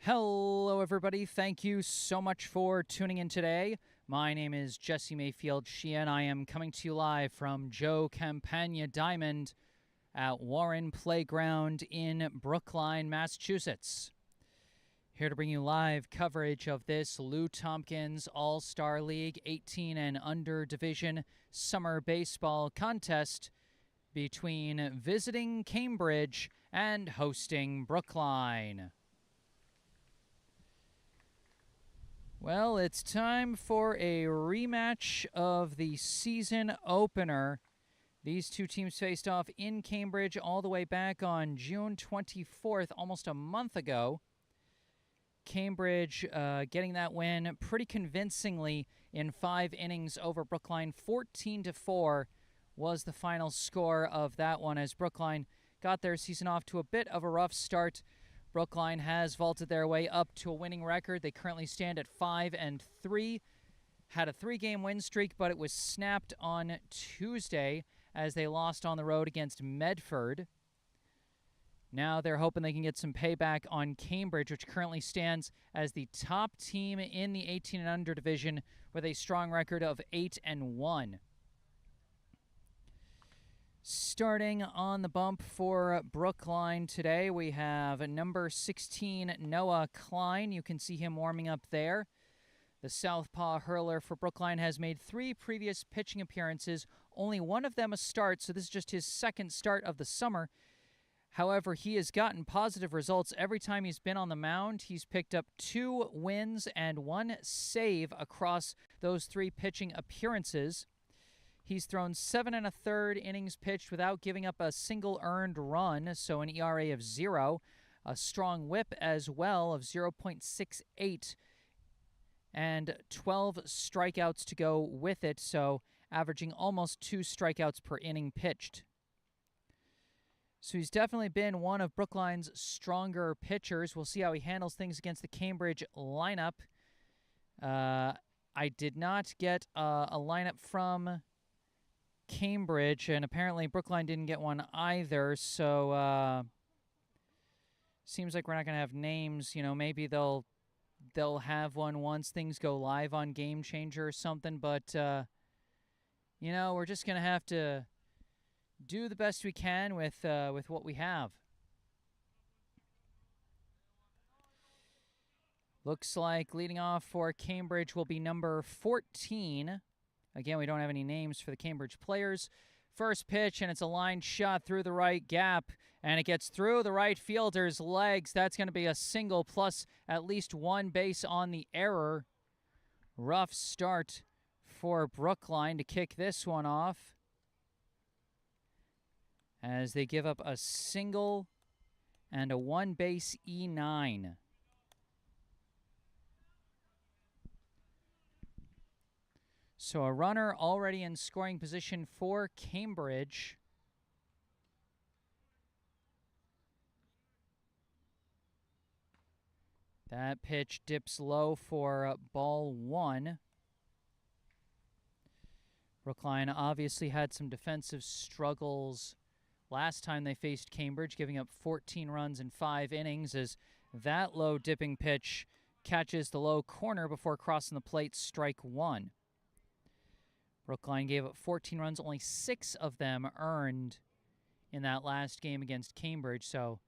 Hello, everybody. Thank you so much for tuning in today. My name is Jesse Mayfield-Sheehan. I am coming to you live from Joe Campagna Diamond at Warren Playground in Brookline, Massachusetts. Here to bring you live coverage of this Lou Tompkins All-Star League 18 and Under Division Summer Baseball Contest between visiting Cambridge and hosting Brookline. Well, it's time for a rematch of the season opener. These two teams faced off in Cambridge all the way back on June 24th, almost a month ago. Cambridge getting that win pretty convincingly in 5 innings over Brookline. 14-4 was the final score of that one as Brookline got their season off to a bit of a rough start. Brookline has vaulted their way up to a winning record. They currently stand at 5-3. Had a 3-game win streak, but it was snapped on Tuesday as they lost on the road against Medford. Now they're hoping they can get some payback on Cambridge, which currently stands as the top team in the 18 and under division with a strong record of 8-1. Starting on the bump for Brookline today, we have number 16, Noah Klein. You can see him warming up there. The southpaw hurler for Brookline has made 3 previous pitching appearances, only one of them a start, so this is just his second start of the summer. However, he has gotten positive results every time he's been on the mound. He's picked up 2 wins and 1 save across those 3 pitching appearances. He's thrown 7 1/3 innings pitched without giving up a single earned run, so an ERA of 0, a strong whip as well of 0.68, and 12 strikeouts to go with it, so averaging almost 2 strikeouts per inning pitched. So he's definitely been one of Brookline's stronger pitchers. We'll see how he handles things against the Cambridge lineup. I did not get a lineup from Cambridge, and apparently Brookline didn't get one either, so seems like we're not going to have names. You know, maybe they'll have one once things go live on Game Changer or something, but you know, we're just going to have to do the best we can with what we have. Looks like leading off for Cambridge will be number 14. Again, we don't have any names for the Cambridge players. First pitch, and it's a line shot through the right gap, and it gets through the right fielder's legs. That's going to be a single plus at least 1 base on the error. Rough start for Brookline to kick this one off as they give up a single and a 1 base E9. So a runner already in scoring position for Cambridge. That pitch dips low for ball 1. Brookline obviously had some defensive struggles last time they faced Cambridge, giving up 14 runs in 5 innings as that low dipping pitch catches the low corner before crossing the plate, strike 1. Brookline gave up 14 runs, only 6 of them earned in that last game against Cambridge, so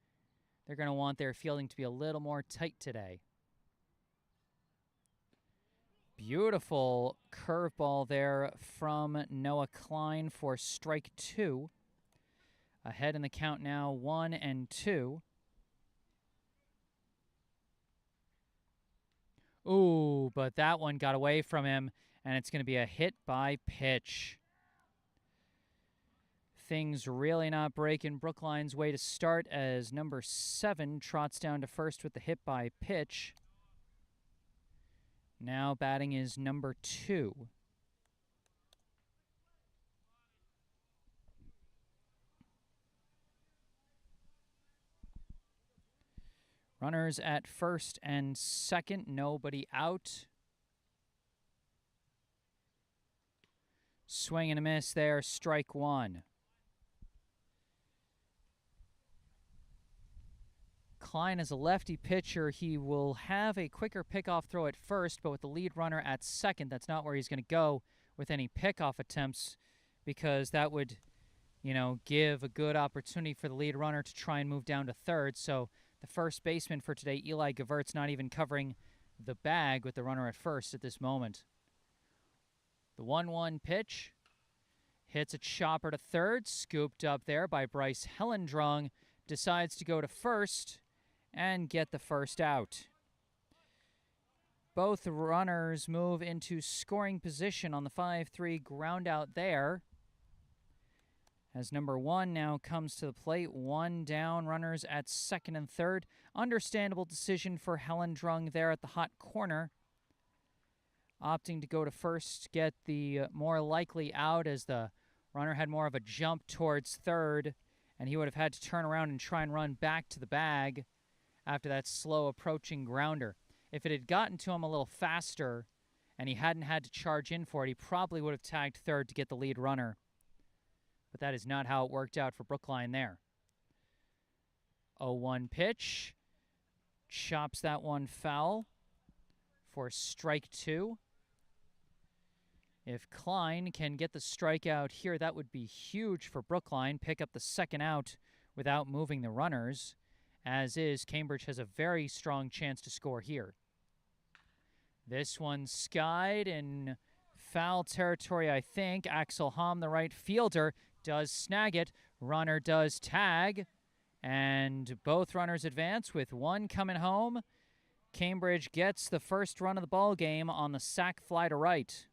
they're going to want their fielding to be a little more tight today. Beautiful curveball there from Noah Klein for strike 2. Ahead in the count now, 1-2. Ooh, but that one got away from him, and it's going to be a hit by pitch. Things really not breaking Brookline's way to start as number 7 trots down to first with the hit by pitch. Now batting is number 2. Runners at first and second, nobody out. Swing and a miss there, strike 1. Klein is a lefty pitcher. He will have a quicker pickoff throw at first, but with the lead runner at second, that's not where he's going to go with any pickoff attempts, because that would, give a good opportunity for the lead runner to try and move down to third. So the first baseman for today, Eli Gavert's, not even covering the bag with the runner at first at this moment. The 1-1 pitch hits a chopper to third, scooped up there by Bryce Hellendrung, decides to go to first and get the first out. Both runners move into scoring position on the 5-3 ground out there. As number 1 now comes to the plate, 1 down, runners at second and third. Understandable decision for Hellendrung there at the hot corner. Opting to go to first, get the more likely out, as the runner had more of a jump towards third, and he would have had to turn around and try and run back to the bag after that slow approaching grounder. If it had gotten to him a little faster and he hadn't had to charge in for it, he probably would have tagged third to get the lead runner. But that is not how it worked out for Brookline there. 0-1 pitch. Chops that one foul for strike 2. If Klein can get the strikeout here, that would be huge for Brookline. Pick up the second out without moving the runners. As is, Cambridge has a very strong chance to score here. This one skied in foul territory, I think. Axel Hamm, the right fielder, does snag it. Runner does tag. And both runners advance with one coming home. Cambridge gets the first run of the ball game on the sac fly to right.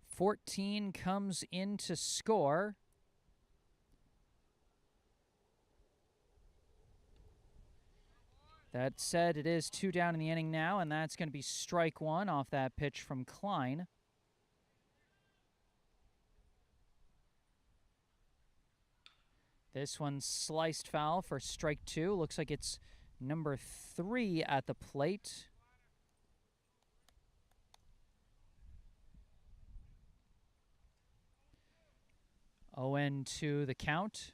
"14 comes in to score. That said, it is 2 down in the inning now, and that's going to be strike 1 off that pitch from Klein. This one sliced foul for strike 2. Looks like it's number 3 at the plate. "0-2 the count.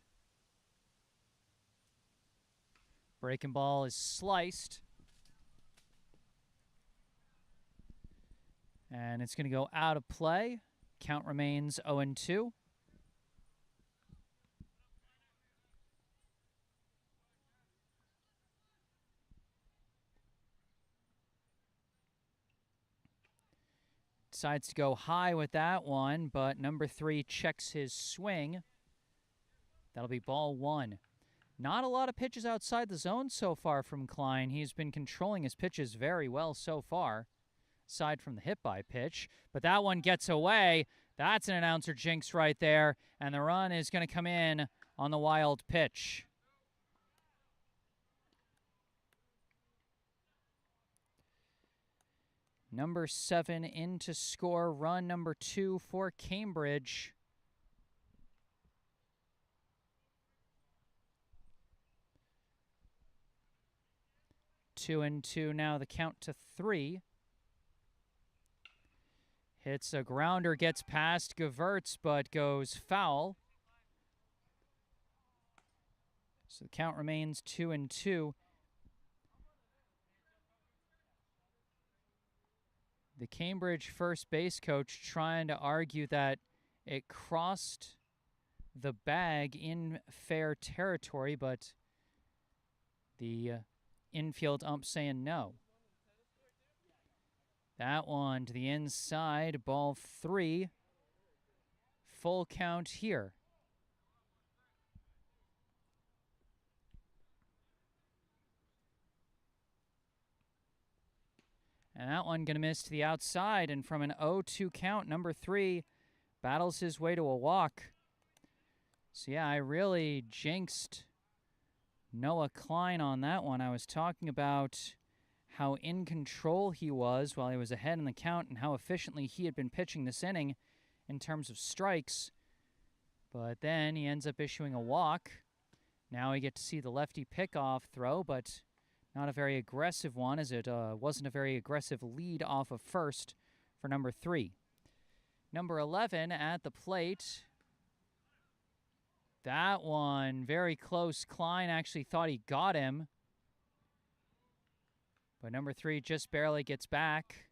Breaking ball is sliced. And it's going to go out of play. Count remains 0-2. Decides to go high with that one, but number 3 checks his swing. That'll be ball 1. Not a lot of pitches outside the zone so far from Klein. He's been controlling his pitches very well so far, aside from the hit-by pitch. But that one gets away. That's an announcer jinx right there, and the run is going to come in on the wild pitch. Number 7 in to score, run number 2 for Cambridge. Two and two now, the count to 3. Hits a grounder, gets past Gavertz, but goes foul. So the count remains 2-2. The Cambridge first base coach trying to argue that it crossed the bag in fair territory, but the infield ump saying no. That one to the inside, ball 3. Full count here. And that one going to miss to the outside, and from an 0-2 count, number 3 battles his way to a walk. So yeah, I really jinxed Noah Klein on that one. I was talking about how in control he was while he was ahead in the count and how efficiently he had been pitching this inning in terms of strikes. But then he ends up issuing a walk. Now we get to see the lefty pickoff throw, but not a very aggressive one, as it wasn't a very aggressive lead off of first for number 3. Number 11 at the plate. That one, very close. Klein actually thought he got him. But number 3 just barely gets back.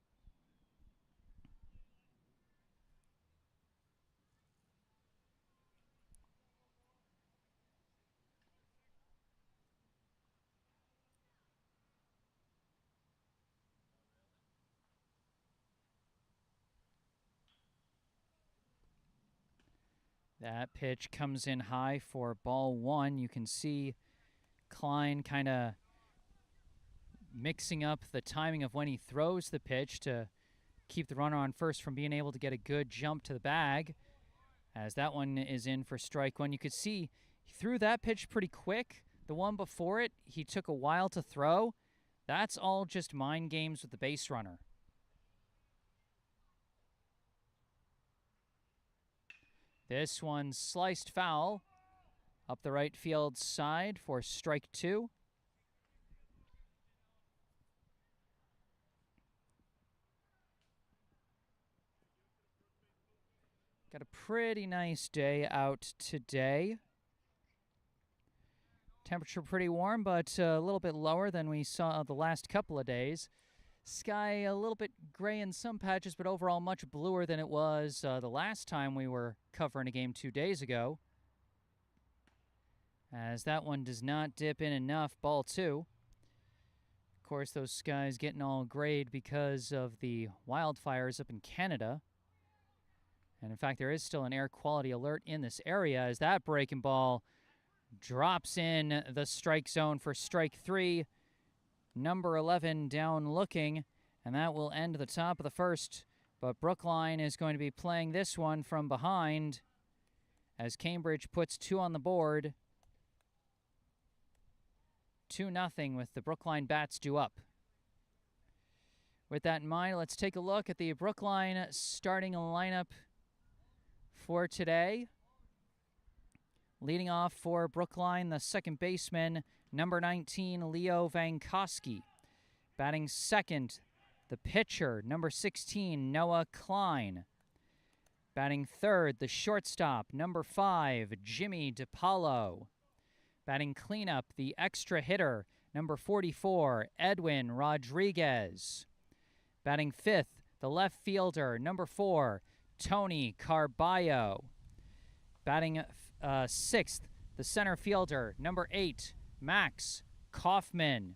That pitch comes in high for ball 1. You can see Klein kind of mixing up the timing of when he throws the pitch to keep the runner on first from being able to get a good jump to the bag, as that one is in for strike 1. You could see he threw that pitch pretty quick. The one before it, he took a while to throw. That's all just mind games with the base runner. This one sliced foul up the right field side for strike 2. Got a pretty nice day out today. Temperature pretty warm, but a little bit lower than we saw the last couple of days. Sky a little bit gray in some patches, but overall much bluer than it was the last time we were covering a game 2 days ago. As that one does not dip in enough, ball 2. Of course, those skies getting all grayed because of the wildfires up in Canada. And in fact, there is still an air quality alert in this area as that breaking ball drops in the strike zone for strike 3. Number 11 down looking, and that will end the top of the first. But Brookline is going to be playing this one from behind as Cambridge puts 2 on the board. 2-0 with the Brookline bats due up. With that in mind, let's take a look at the Brookline starting lineup for today. Leading off for Brookline, the second baseman, number 19, Leo Vankowski. Batting second, the pitcher, number 16, Noah Klein. Batting third, the shortstop, number 5, Jimmy DiPaolo. Batting cleanup, the extra hitter, number 44, Edwin Rodriguez. Batting fifth, the left fielder, number 4, Tony Carballo. Batting sixth, the center fielder, number 8, Max Kaufman.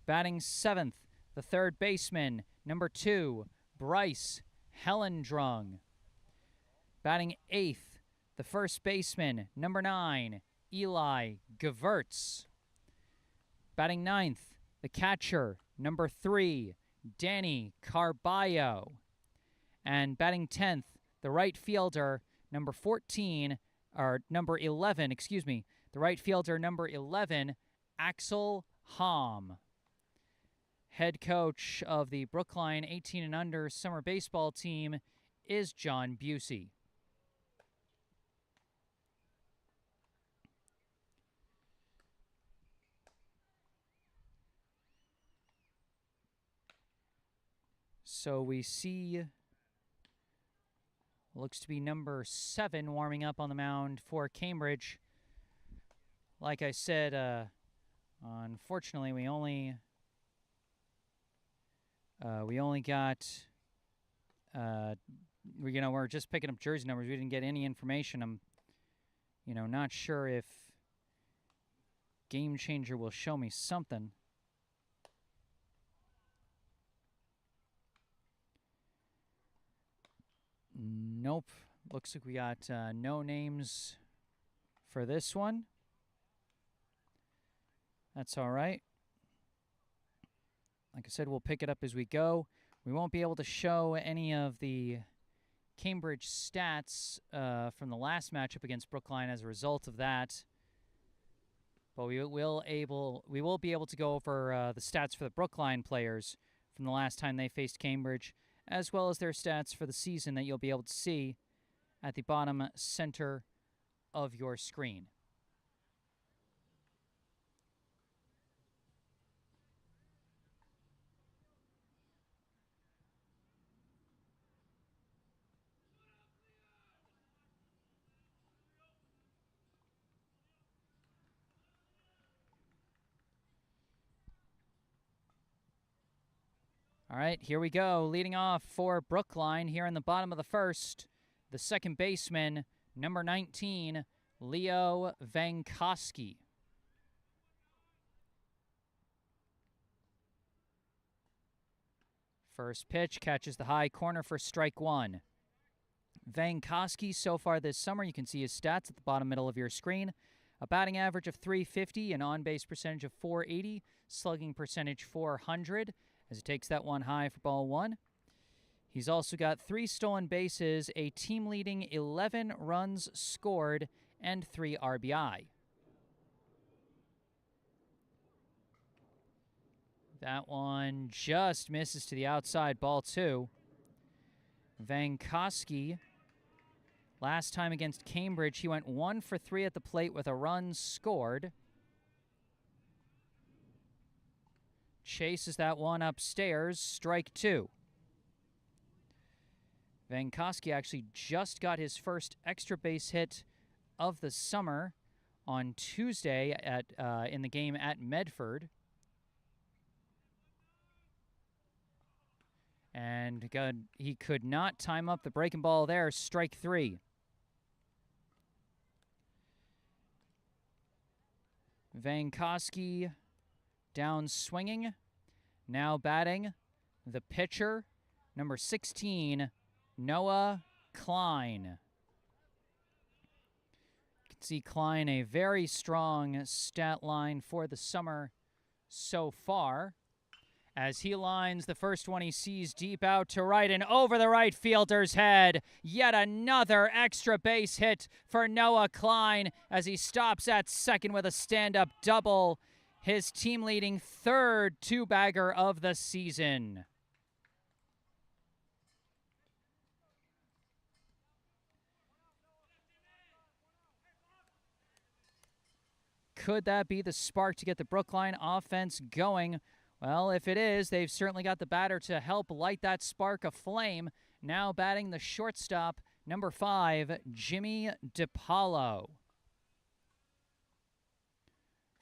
Batting seventh, the third baseman, number 2, Bryce Hellendrung. Batting eighth, the first baseman, number 9, Eli Gewurz. Batting ninth, the catcher, number 3, Danny Carballo. And batting 10th, the right fielder, number 11, the right fielder, number 11, Axel Hom. Head coach of the Brookline 18 and under summer baseball team is John Busey. So we see, looks to be number 7 warming up on the mound for Cambridge. Like I said, unfortunately, we only got, we're just picking up jersey numbers. We didn't get any information. I'm, not sure if Game Changer will show me something. Nope. Looks like we got no names for this one. That's all right. Like I said, we'll pick it up as we go. We won't be able to show any of the Cambridge stats from the last matchup against Brookline as a result of that. But we will be able to go over the stats for the Brookline players from the last time they faced Cambridge, as well as their stats for the season that you'll be able to see at the bottom center of your screen. All right, here we go. Leading off for Brookline here in the bottom of the first, the second baseman, number 19, Leo Vankoski. First pitch catches the high corner for strike one. Vankoski so far this summer, you can see his stats at the bottom middle of your screen. A batting average of .350, an on-base percentage of .480, slugging percentage .400, as he takes that one high for ball one. He's also got 3 stolen bases, a team-leading 11 runs scored, and 3 RBI. That one just misses to the outside, ball two. Vankoski, last time against Cambridge, he went 1 for 3 at the plate with a run scored. Chases that one upstairs, strike two. Vankoski actually just got his first extra base hit of the summer on Tuesday in the game at Medford. And he could not time up the breaking ball there, strike three. Vankoski down swinging. Now batting, the pitcher, number 16, Noah Klein. You can see Klein, a very strong stat line for the summer so far, as he lines the first one he sees deep out to right and over the right fielder's head. Yet another extra base hit for Noah Klein as he stops at second with a stand-up double. His team-leading third two-bagger of the season. Could that be the spark to get the Brookline offense going? Well, if it is, they've certainly got the batter to help light that spark aflame. Now batting the shortstop, number 5, Jimmy DiPaolo.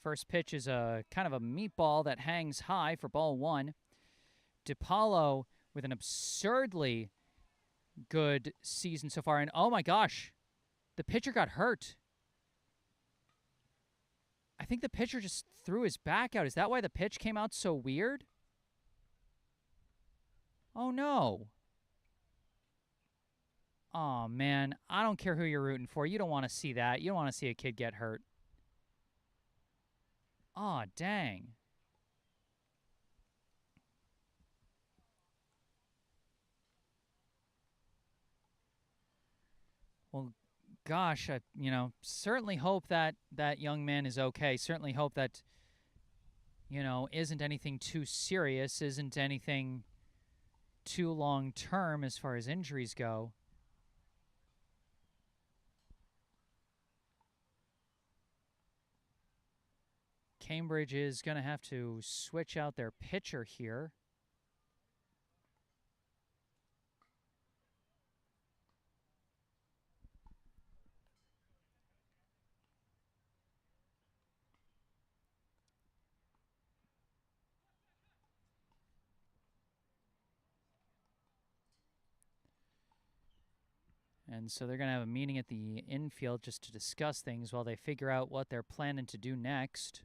First pitch is a kind of a meatball that hangs high for ball one. DiPaolo with an absurdly good season so far. And oh my gosh, the pitcher got hurt. I think the pitcher just threw his back out. Is that why the pitch came out so weird? Oh no. Oh man, I don't care who you're rooting for. You don't want to see that. You don't want to see a kid get hurt. Aw, dang. Well, gosh, I certainly hope that that young man is okay. Certainly hope that, isn't anything too serious, isn't anything too long-term as far as injuries go. Cambridge is going to have to switch out their pitcher here. And so they're going to have a meeting at the infield just to discuss things while they figure out what they're planning to do next.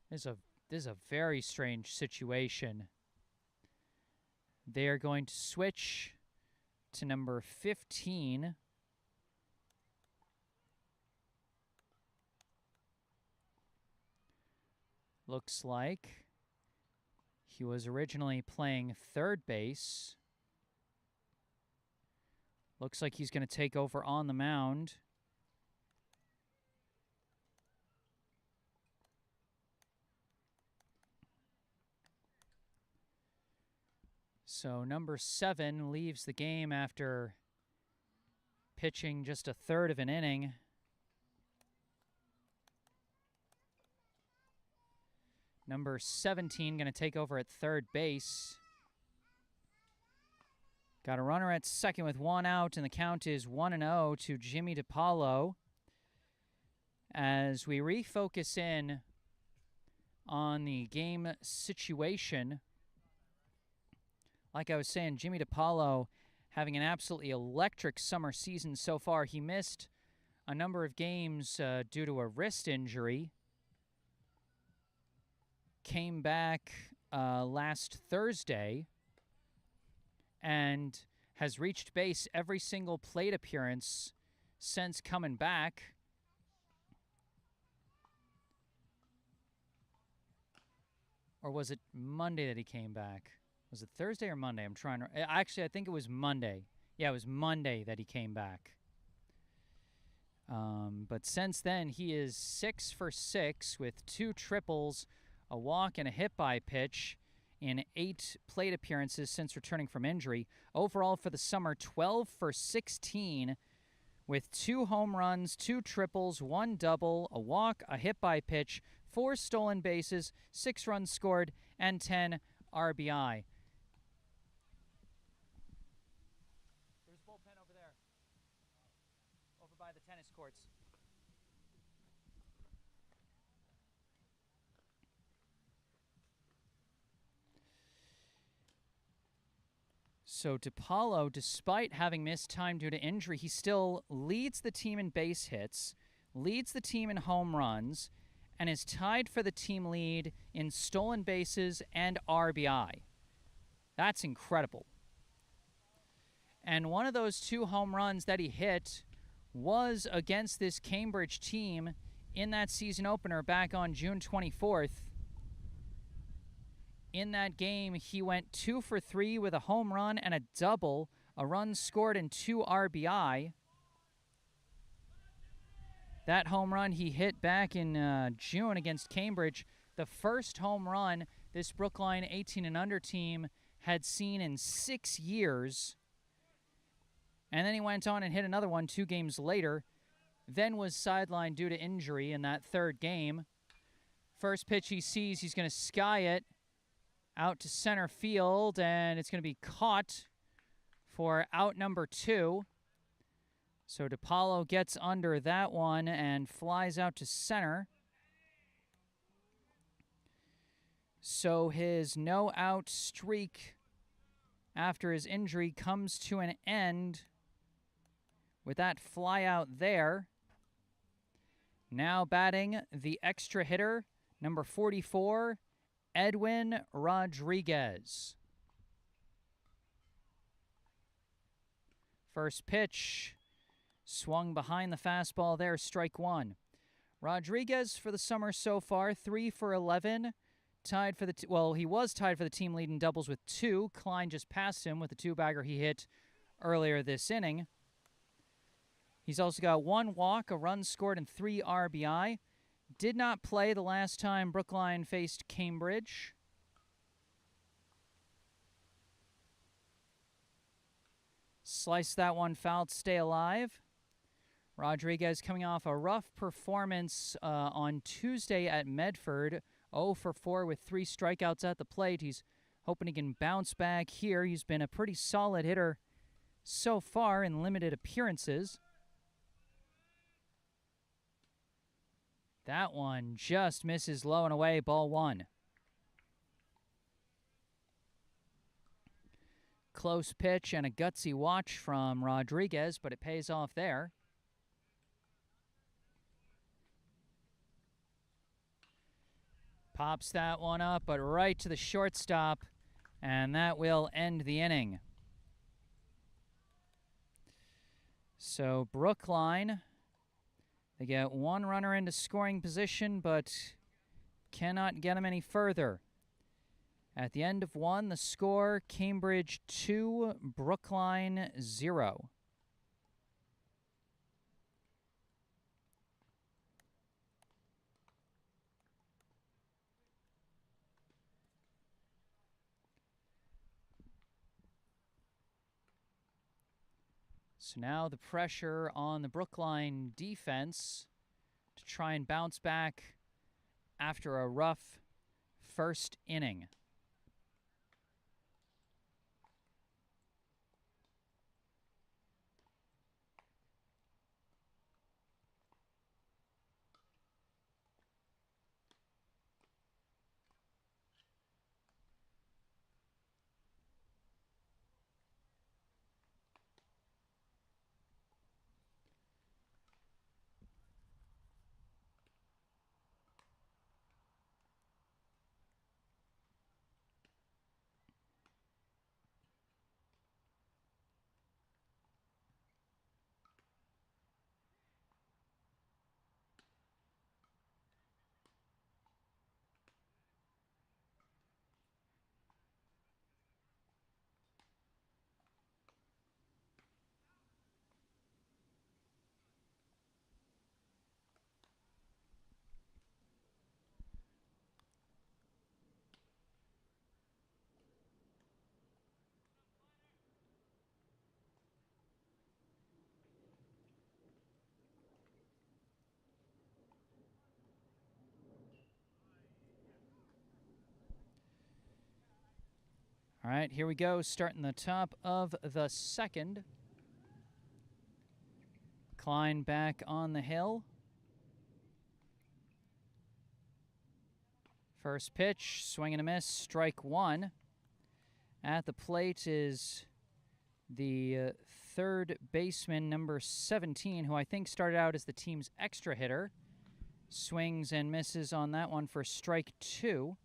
This is a very strange situation. They are going to switch to number 15. Looks like he was originally playing third base. Looks like he's going to take over on the mound. So number 7 leaves the game after pitching just a third of an inning. Number 17 going to take over at third base. Got a runner at second with 1 out, and the count is 1-0 to Jimmy DiPaolo. As we refocus in on the game situation like I was saying, Jimmy DiPaolo having an absolutely electric summer season so far. He missed a number of games due to a wrist injury. Came back last Thursday and has reached base every single plate appearance since coming back. Or was it Monday that he came back? Was it Thursday or Monday? I'm trying to... Actually, I think it was Monday. Yeah, it was Monday that he came back. But since then, he is 6 for 6 with 2 triples, a walk, and a hit by pitch in 8 plate appearances since returning from injury. Overall for the summer, 12 for 16 with 2 home runs, 2 triples, 1 double, a walk, a hit by pitch, 4 stolen bases, 6 runs scored, and 10 RBI. There's a bullpen over there, over by the tennis courts. So DiPaolo, despite having missed time due to injury, he still leads the team in base hits, leads the team in home runs, and is tied for the team lead in stolen bases and RBI. That's incredible. And one of those 2 home runs that he hit was against this Cambridge team in that season opener back on June 24th. In that game, he went 2 for 3 with a home run and a double, a run scored and 2 RBI. That home run he hit back in June against Cambridge, the first home run this Brookline 18 and under team had seen in 6 years. And then he went on and hit another one 2 games later, then was sidelined due to injury in that 3rd game. First pitch he sees, he's going to sky it out to center field, and it's going to be caught for out number 2. So DiPaolo gets under that one and flies out to center. So his no-out streak after his injury comes to an end with that fly out there. Now batting the extra hitter, number 44, Edwin Rodriguez. First pitch, swung behind the fastball there, strike 1. Rodriguez for the summer so far, 3 for 11. Tied for the he was tied for the team lead in doubles with 2. Klein just passed him with the 2-bagger he hit earlier this inning. He's also got 1 walk, a run scored, and 3 RBI. Did not play the last time Brookline faced Cambridge. Slice that one foul to stay alive. Rodriguez coming off a rough performance on Tuesday at Medford. 0 for 4 with 3 strikeouts at the plate. He's hoping he can bounce back here. He's been a pretty solid hitter so far in limited appearances. That one just misses low and away, ball 1. Close pitch and a gutsy watch from Rodriguez, but it pays off there. Pops that one up, but right to the shortstop, and that will end the inning. So Brookline, they get 1 runner into scoring position, but cannot get him any further. At the end of 1, the score, Cambridge 2, Brookline 0. So now the pressure on the Brookline defense to try and bounce back after a rough first inning. All right, here we go, starting the top of the second. Klein back on the hill. First pitch, swing and a miss, strike one. At the plate is the third baseman, number 17, who I think started out as the team's extra hitter. Swings and misses on that one for strike two.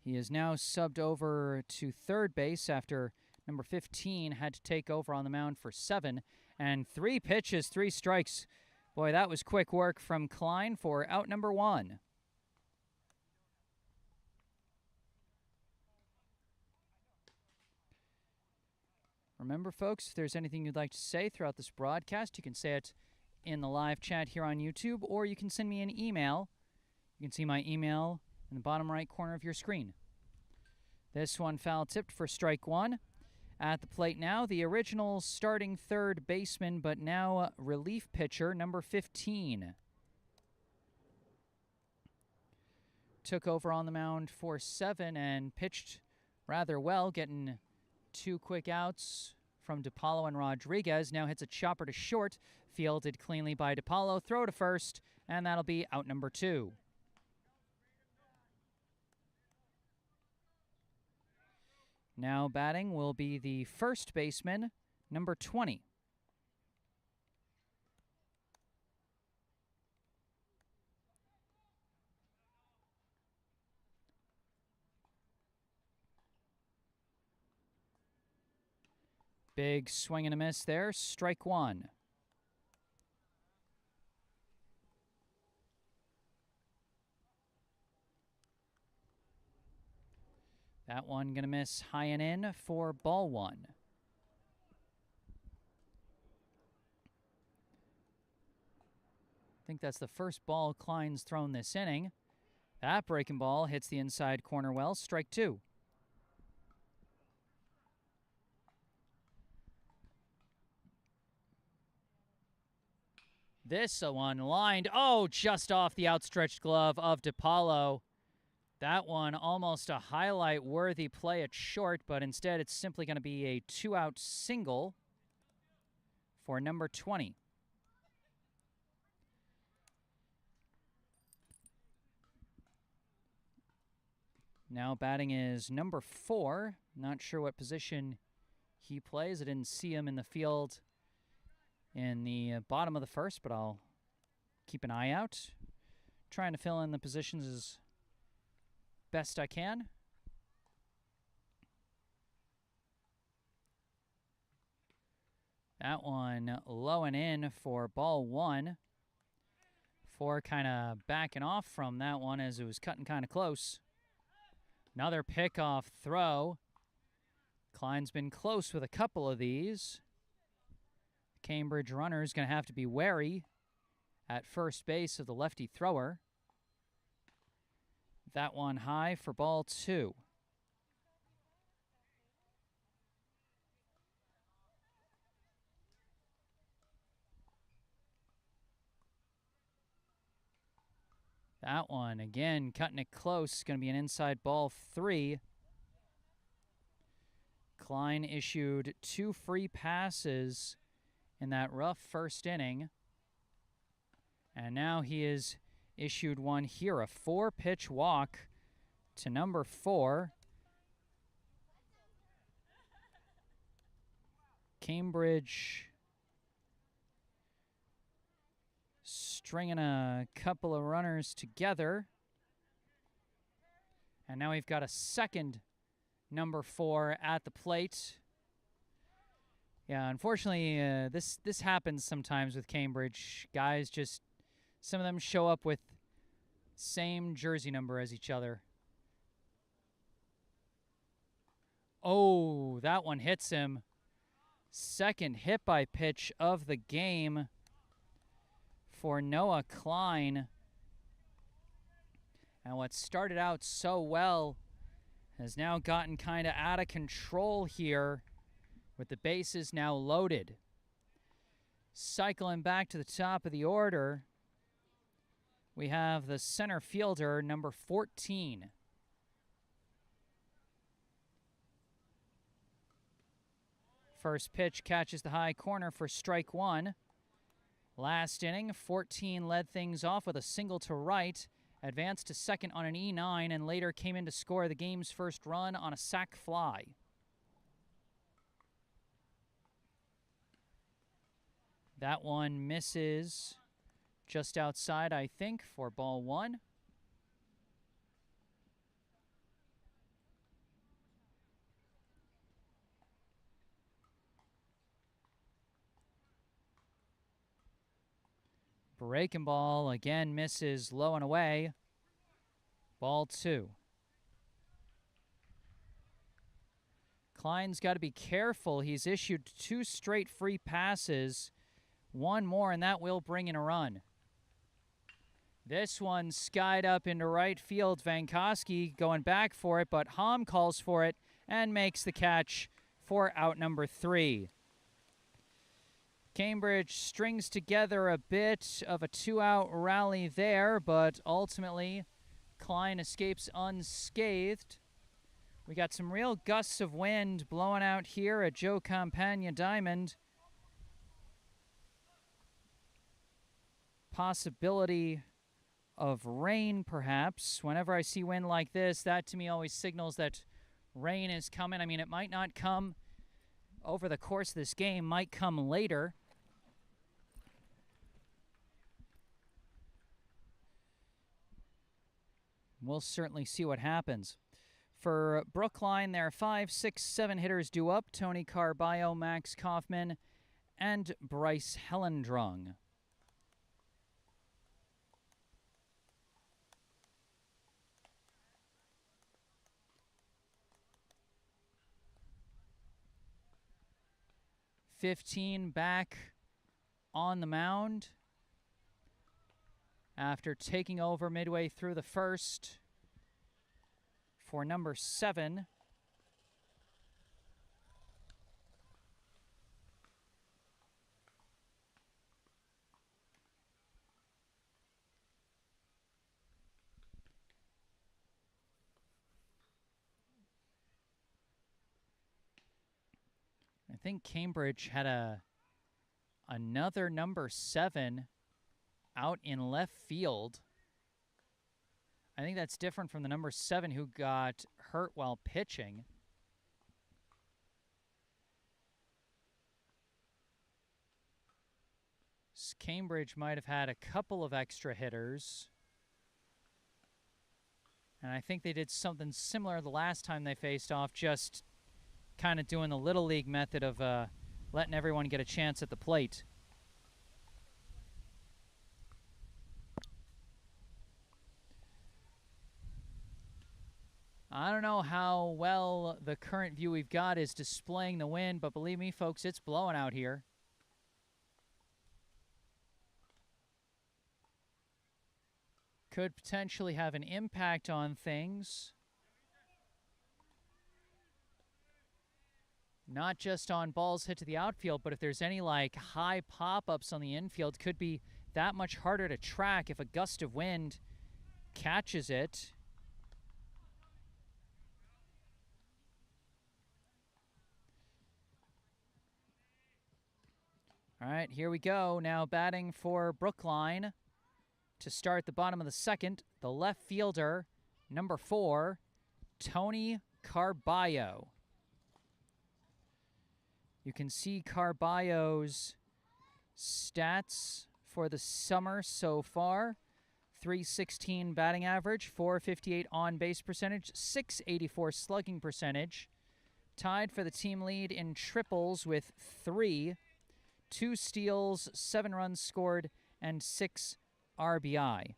He is now subbed over to third base after number 15 had to take over on the mound for 7. And 3 pitches, 3 strikes. Boy, that was quick work from Klein for out number 1. Remember, folks, if there's anything you'd like to say throughout this broadcast, you can say it in the live chat here on YouTube, or you can send me an email. You can see my email in the bottom right corner of your screen. This one foul tipped for strike one. At the plate now, the original starting third baseman, but now relief pitcher, number 15. Took over on the mound for 7 and pitched rather well, getting 2 quick outs from DePaulo and Rodriguez. Now hits a chopper to short, fielded cleanly by DePaulo. Throw to first, and that'll be out number 2. Now batting will be the first baseman, number 20. Big swing and a miss there, strike one. That one going to miss high and in for ball one. I think that's the first ball Klein's thrown this inning. That breaking ball hits the inside corner well, strike two. This one lined, just off the outstretched glove of DePaulo. That one almost a highlight-worthy play at short, but instead it's simply going to be a 2-out single for number 20. Now batting is number 4. Not sure what position he plays. I didn't see him in the field in the bottom of the first, but I'll keep an eye out. Trying to fill in the positions as best I can. That one low and in for ball one. 4 kind of backing off from that one as it was cutting kind of close. Another pickoff throw. Klein's been close with a couple of these. Cambridge runner is going to have to be wary at first base of the lefty thrower. That one high for ball 2. That one, again, cutting it close. Going to be an inside ball 3. Klein issued 2 free passes in that rough first inning. And now he has issued one here, a 4-pitch walk to number 4. Cambridge stringing a couple of runners together. And now we've got a second number 4 at the plate. Yeah, unfortunately, this happens sometimes with Cambridge. Guys just, some of them show up with same jersey number as each other. Oh, that one hits him. Second hit by pitch of the game for Noah Klein. And what started out so well has now gotten kind of out of control here with the bases now loaded. Cycling back to the top of the order, we have the center fielder, number 14. First pitch catches the high corner for strike one. Last inning, 14 led things off with a single to right, advanced to second on an E9, and later came in to score the game's first run on a sac fly. That one misses just outside, I think, for ball one. Breaking ball again misses low and away. Ball two. Klein's got to be careful. He's issued 2 straight free passes. One more, and that will bring in a run. This one skied up into right field. Vankowski going back for it, but Hom calls for it and makes the catch for out number 3. Cambridge strings together a bit of a 2-out rally there, but ultimately Klein escapes unscathed. We got some real gusts of wind blowing out here at Joe Campagna Diamond. Possibility of rain, perhaps. Whenever I see wind like this, that to me always signals that rain is coming. I mean, it might not come over the course of this game, might come later. We'll certainly see what happens. For Brookline, there are 5, 6, 7 hitters due up. Tony Carballo, Max Kaufman, and Bryce Hellendrung. .15 back on the mound after taking over midway through the first for number 7. I think Cambridge had another number 7 out in left field. I think that's different from the number 7 who got hurt while pitching. Cambridge might have had a couple of extra hitters. And I think they did something similar the last time they faced off, just kind of doing the Little League method of letting everyone get a chance at the plate. I don't know how well the current view we've got is displaying the wind, but believe me, folks, it's blowing out here. Could potentially have an impact on things. Not just on balls hit to the outfield, but if there's any like high pop-ups on the infield, could be that much harder to track if a gust of wind catches it. All right, here we go. Now batting for Brookline to start the bottom of the second, the left fielder, number 4, Tony Carballo. You can see Carballo's stats for the summer so far. .316 batting average, .458 on-base percentage, .684 slugging percentage. Tied for the team lead in triples with 3. 2 steals, 7 runs scored, and 6 RBI.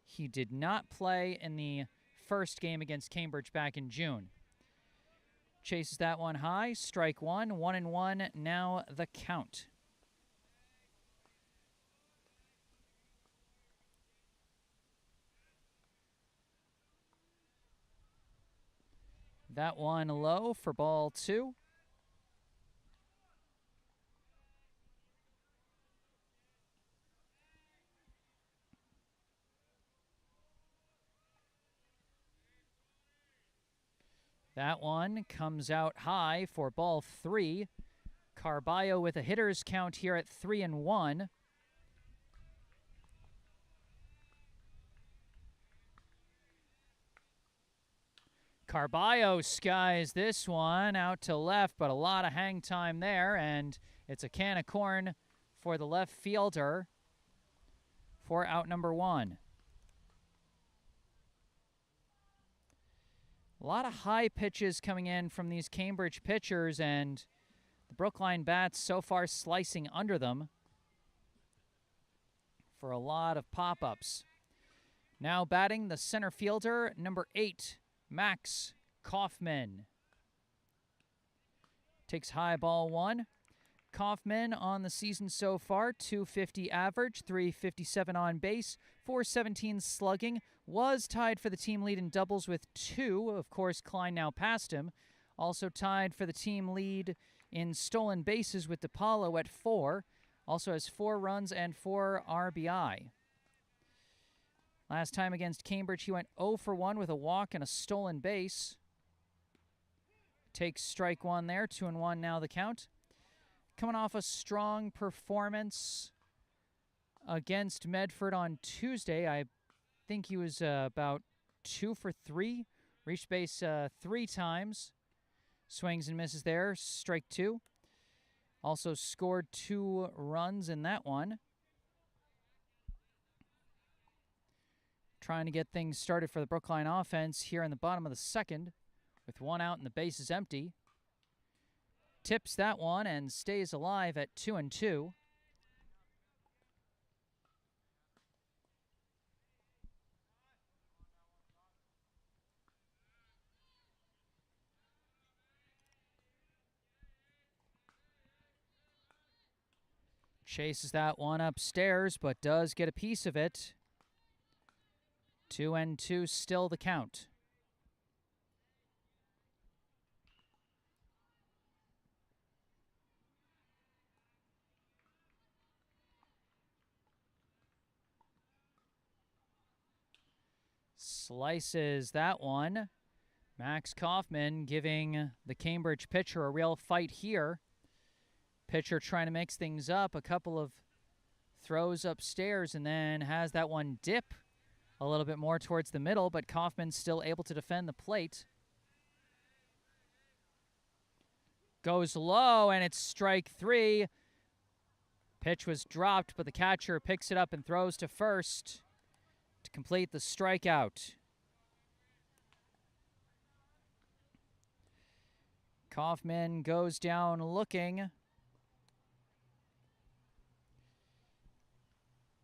He did not play in the first game against Cambridge back in June. Chases that one high, strike 1, 1-1, now the count. That one low for ball 2. That one comes out high for ball 3. Carballo with a hitter's count here at 3-1. Carballo skies this one out to left, but a lot of hang time there, and it's a can of corn for the left fielder for out number 1. A lot of high pitches coming in from these Cambridge pitchers, and the Brookline bats so far slicing under them for a lot of pop-ups. Now batting the center fielder, number 8, Max Kaufman. Takes high ball 1. Kaufman on the season so far, .250 average, .357 on base, .417 slugging. Was tied for the team lead in doubles with 2. Of course, Klein now passed him. Also tied for the team lead in stolen bases with DePaulo at 4. Also has 4 runs and 4 RBI. Last time against Cambridge, he went 0 for 1 with a walk and a stolen base. Takes strike 1 there, 2-1 now the count. Coming off a strong performance against Medford on Tuesday. I think he was about 2 for 3. Reached base 3 times. Swings and misses there, strike 2. Also scored 2 runs in that one. Trying to get things started for the Brookline offense here in the bottom of the second with 1 out and the base is empty. Tips that one and stays alive at 2-2. Chases that one upstairs, but does get a piece of it. 2-2 still the count. Slices that one. Max Kaufman giving the Cambridge pitcher a real fight here. Pitcher trying to mix things up. A couple of throws upstairs and then has that one dip a little bit more towards the middle, but Kaufman's still able to defend the plate. Goes low, and it's strike 3. Pitch was dropped, but the catcher picks it up and throws to first to complete the strikeout. Kaufman goes down looking.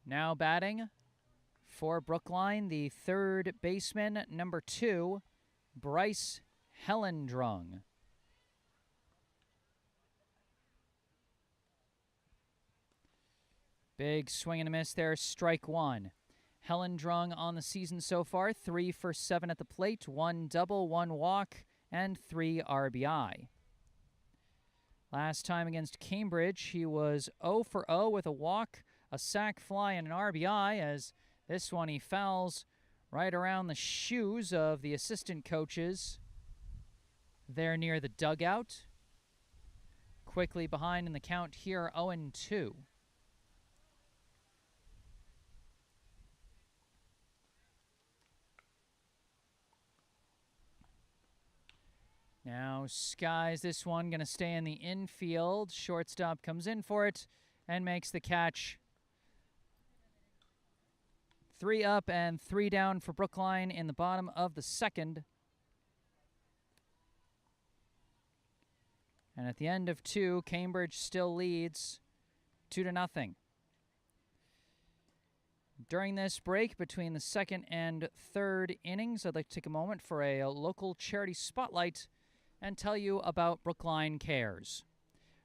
Now batting for Brookline, the third baseman, number 2, Bryce Hellendrung. Big swing and a miss there, strike 1. Hellendrung on the season so far, 3 for 7 at the plate, 1 double, 1 walk, and 3 RBI. Last time against Cambridge, he was 0 for 0 with a walk, a sac fly, and an RBI, as this one he fouls right around the shoes of the assistant coaches there near the dugout. Quickly behind in the count here, 0-2. Now skies this one, going to stay in the infield. Shortstop comes in for it and makes the catch. 3 up and 3 down for Brookline in the bottom of the second. And at the end of 2, Cambridge still leads 2-0. During this break between the second and third innings, I'd like to take a moment for a local charity spotlight and tell you about Brookline Cares.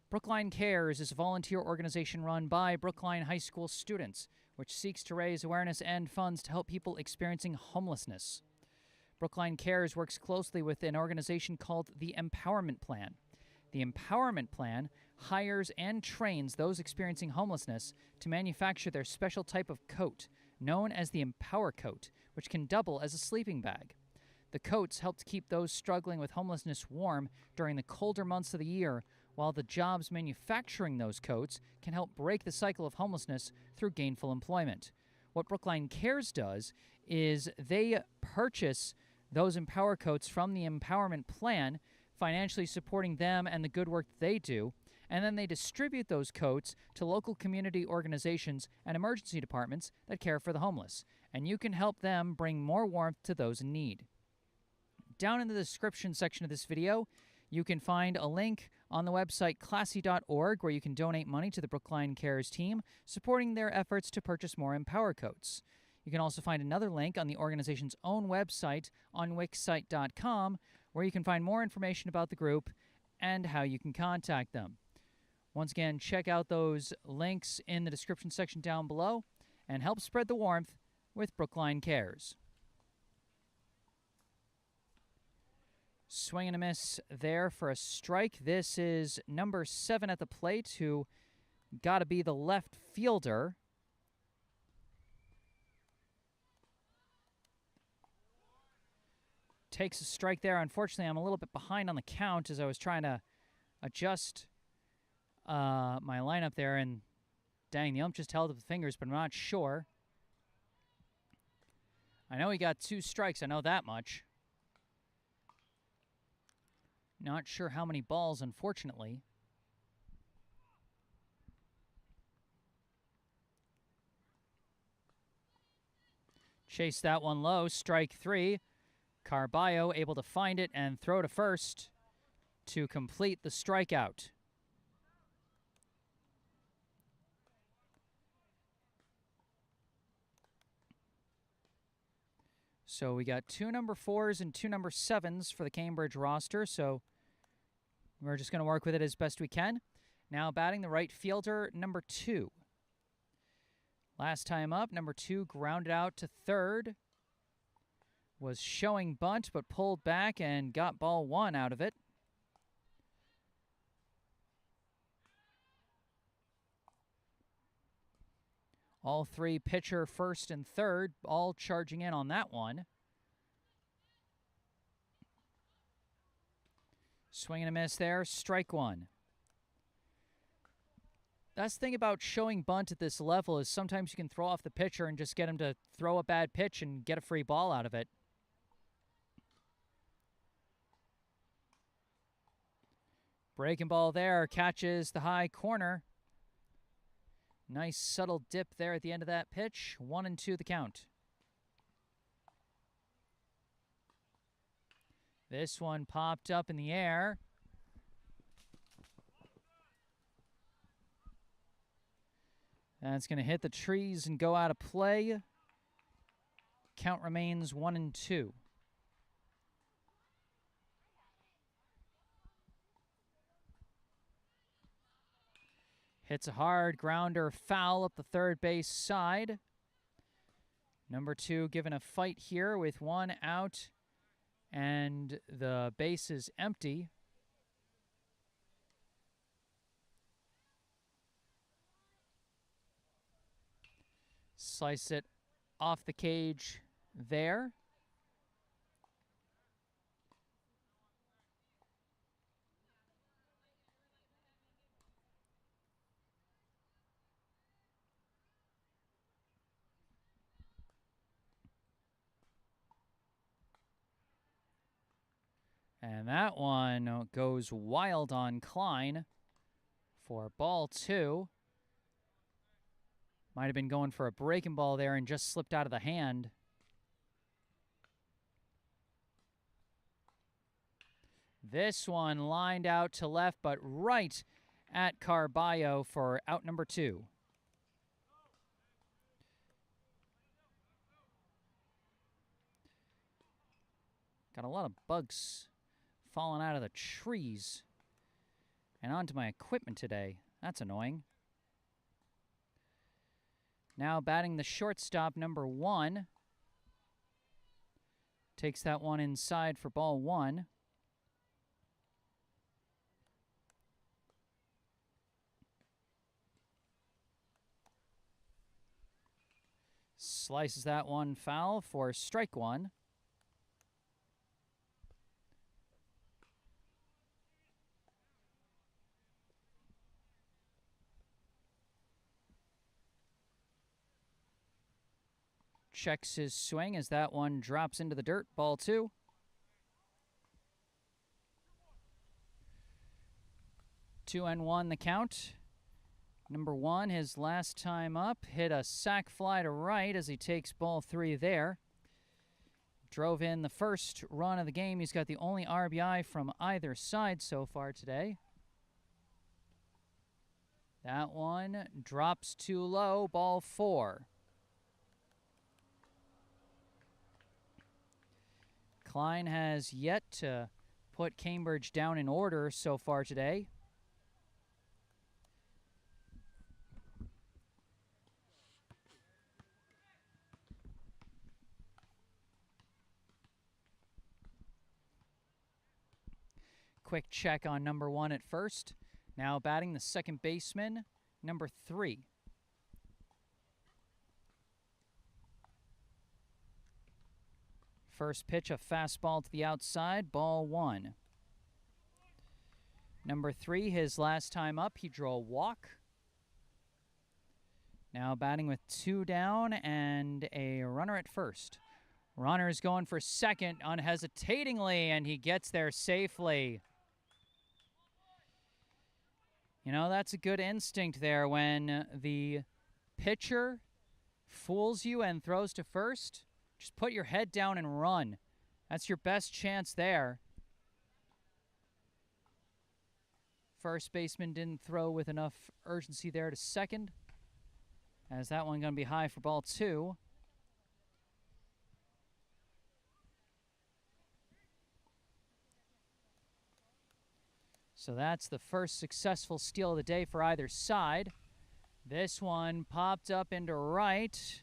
Brookline Cares is a volunteer organization run by Brookline High School students, which seeks to raise awareness and funds to help people experiencing homelessness. Brookline Cares works closely with an organization called the Empowerment Plan. The Empowerment Plan hires and trains those experiencing homelessness to manufacture their special type of coat, known as the Empower Coat, which can double as a sleeping bag. The coats help to keep those struggling with homelessness warm during the colder months of the year, while the jobs manufacturing those coats can help break the cycle of homelessness through gainful employment. What Brookline Cares does is they purchase those Empower coats from the Empowerment Plan, financially supporting them and the good work they do, and then they distribute those coats to local community organizations and emergency departments that care for the homeless, and you can help them bring more warmth to those in need. Down in the description section of this video, you can find a link on the website classy.org where you can donate money to the Brookline Cares team, supporting their efforts to purchase more Empower coats. You can also find another link on the organization's own website on wixsite.com, where you can find more information about the group and how you can contact them. Once again, check out those links in the description section down below and help spread the warmth with Brookline Cares. Swing and a miss there for a strike. This is number 7 at the plate, who got to be the left fielder. Takes a strike there. Unfortunately, I'm a little bit behind on the count as I was trying to adjust my lineup there, and dang, the ump just held up the fingers, but I'm not sure. I know he got 2 strikes. I know that much. Not sure how many balls, unfortunately. Chase that one low. Strike 3. Carballo able to find it and throw to first to complete the strikeout. So we got 2 number 4s and 2 number 7s for the Cambridge roster, so we're just going to work with it as best we can. Now batting the right fielder, number 2. Last time up, number 2 grounded out to third. Was showing bunt, but pulled back and got ball 1 out of it. All 3 pitcher, first and third, all charging in on that one. Swing and a miss there, strike 1. That's the thing about showing bunt at this level is sometimes you can throw off the pitcher and just get him to throw a bad pitch and get a free ball out of it. Breaking ball there, catches the high corner. Nice subtle dip there at the end of that pitch. 1-2 the count. This one popped up in the air. That's going to hit the trees and go out of play. Count remains 1-2. Hits a hard grounder foul up the third base side. Number 2 given a fight here with 1 out and the base is empty. Slice it off the cage there. And that one goes wild on Klein for ball 2. Might have been going for a breaking ball there and just slipped out of the hand. This one lined out to left, but right at Carballo for out number 2. Got a lot of bugs falling out of the trees and onto my equipment today. That's annoying. Now batting the shortstop, number 1. Takes that one inside for ball 1. Slices that one foul for strike 1. checks his swing as that one drops into the dirt. Ball 2. Two and one the count. Number 1, his last time up, hit a sac fly to right as he takes ball 3 there. Drove in the first run of the game. He's got the only RBI from either side so far today. That one drops too low, ball 4. Klein has yet to put Cambridge down in order so far today. Quick check on number 1 at first. Now batting the second baseman, number 3. First pitch, a fastball to the outside, ball 1. Number 3, his last time up, he drew a walk. Now batting with 2 down and a runner at first. Runner's going for second unhesitatingly, and he gets there safely. You know, that's a good instinct there when the pitcher fools you and throws to first. Just put your head down and run. That's your best chance there. First baseman didn't throw with enough urgency there to second, as that one going to be high for ball 2. So that's the first successful steal of the day for either side. This one popped up into right.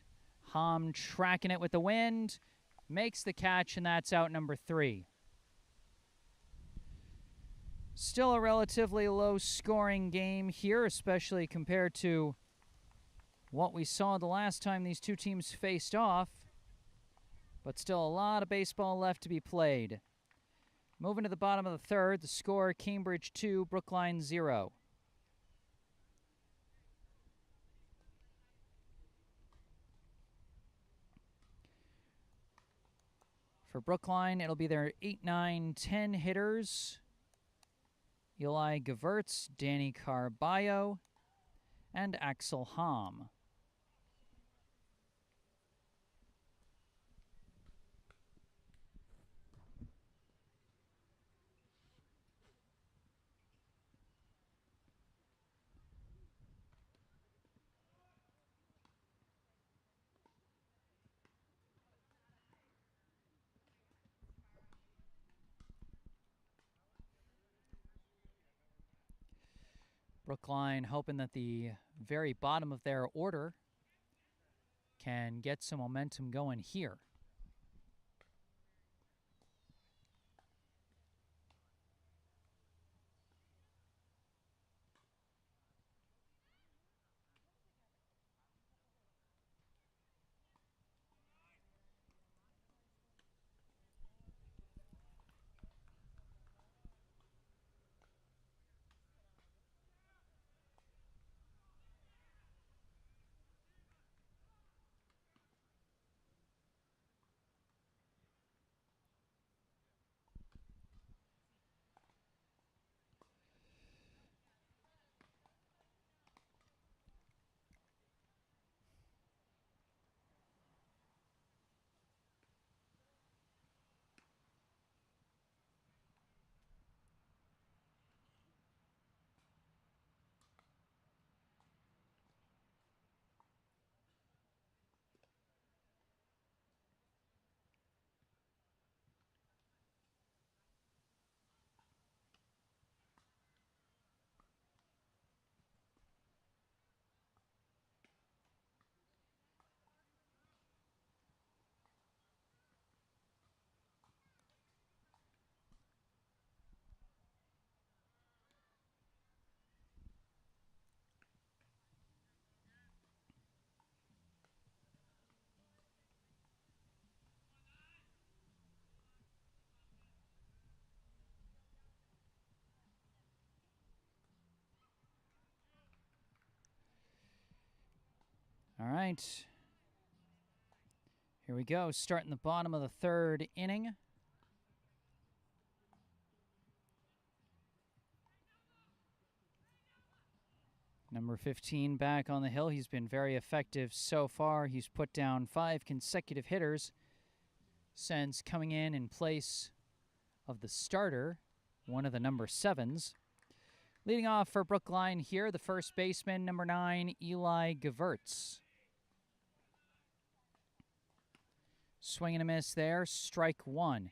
Hom tracking it with the wind. Makes the catch, and that's out number 3. Still a relatively low-scoring game here, especially compared to what we saw the last time these two teams faced off. But still a lot of baseball left to be played. Moving to the bottom of the third, the score, Cambridge 2, Brookline 0. For Brookline, it'll be their 8, 9, 10 hitters. Eli Gewurz, Danny Carballo, and Axel Hom. Brookline hoping that the very bottom of their order can get some momentum going here. All right. Here we go, starting the bottom of the third inning. Number 15 back on the hill. He's been very effective so far. He's put down 5 consecutive hitters since coming in place of the starter, one of the number 7s. Leading off for Brookline here, the first baseman, number 9, Eli Gevertz. Swing and a miss there, strike 1.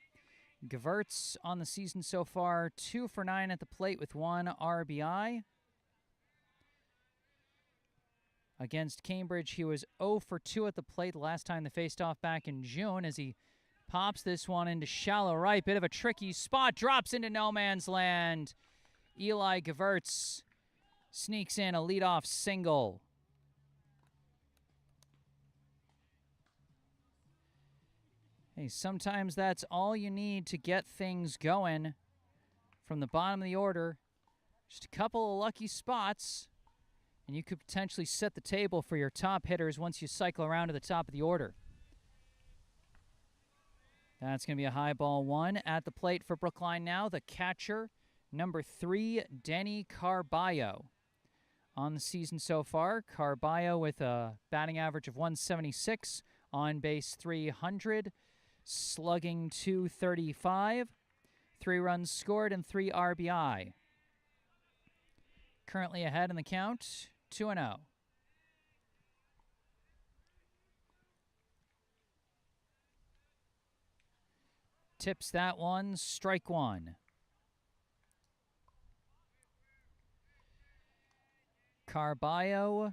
Gevertz on the season so far, 2 for 9 at the plate with 1 RBI. Against Cambridge, he was 0 for 2 at the plate the last time they faced off back in June as he pops this one into shallow right. Bit of a tricky spot, drops into no man's land. Eli Gevertz sneaks in a leadoff single. Hey, sometimes that's all you need to get things going from the bottom of the order. Just a couple of lucky spots, and you could potentially set the table for your top hitters once you cycle around to the top of the order. That's going to be a high ball 1 at the plate for Brookline now. The catcher, number 3, Denny Carballo. On the season so far, Carballo with a batting average of 176, on base 300, slugging 235, 3 runs scored, and 3 RBI. Currently ahead in the count, 2-0. Tips that one, strike 1. Carballo,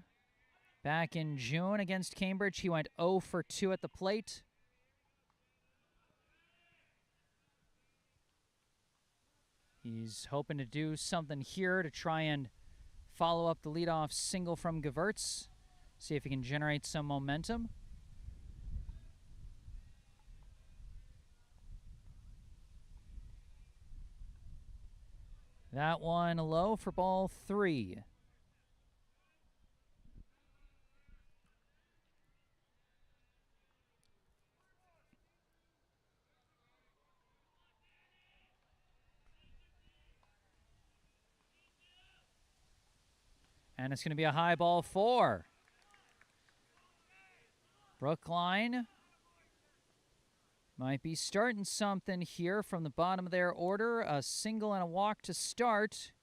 back in June against Cambridge, he went 0 for 2 at the plate. He's hoping to do something here to try and follow up the leadoff single from Gevertz. See if he can generate some momentum. That one low for ball 3. And it's going to be a high ball 4. Brookline might be starting something here from the bottom of their order. A single and a walk to start.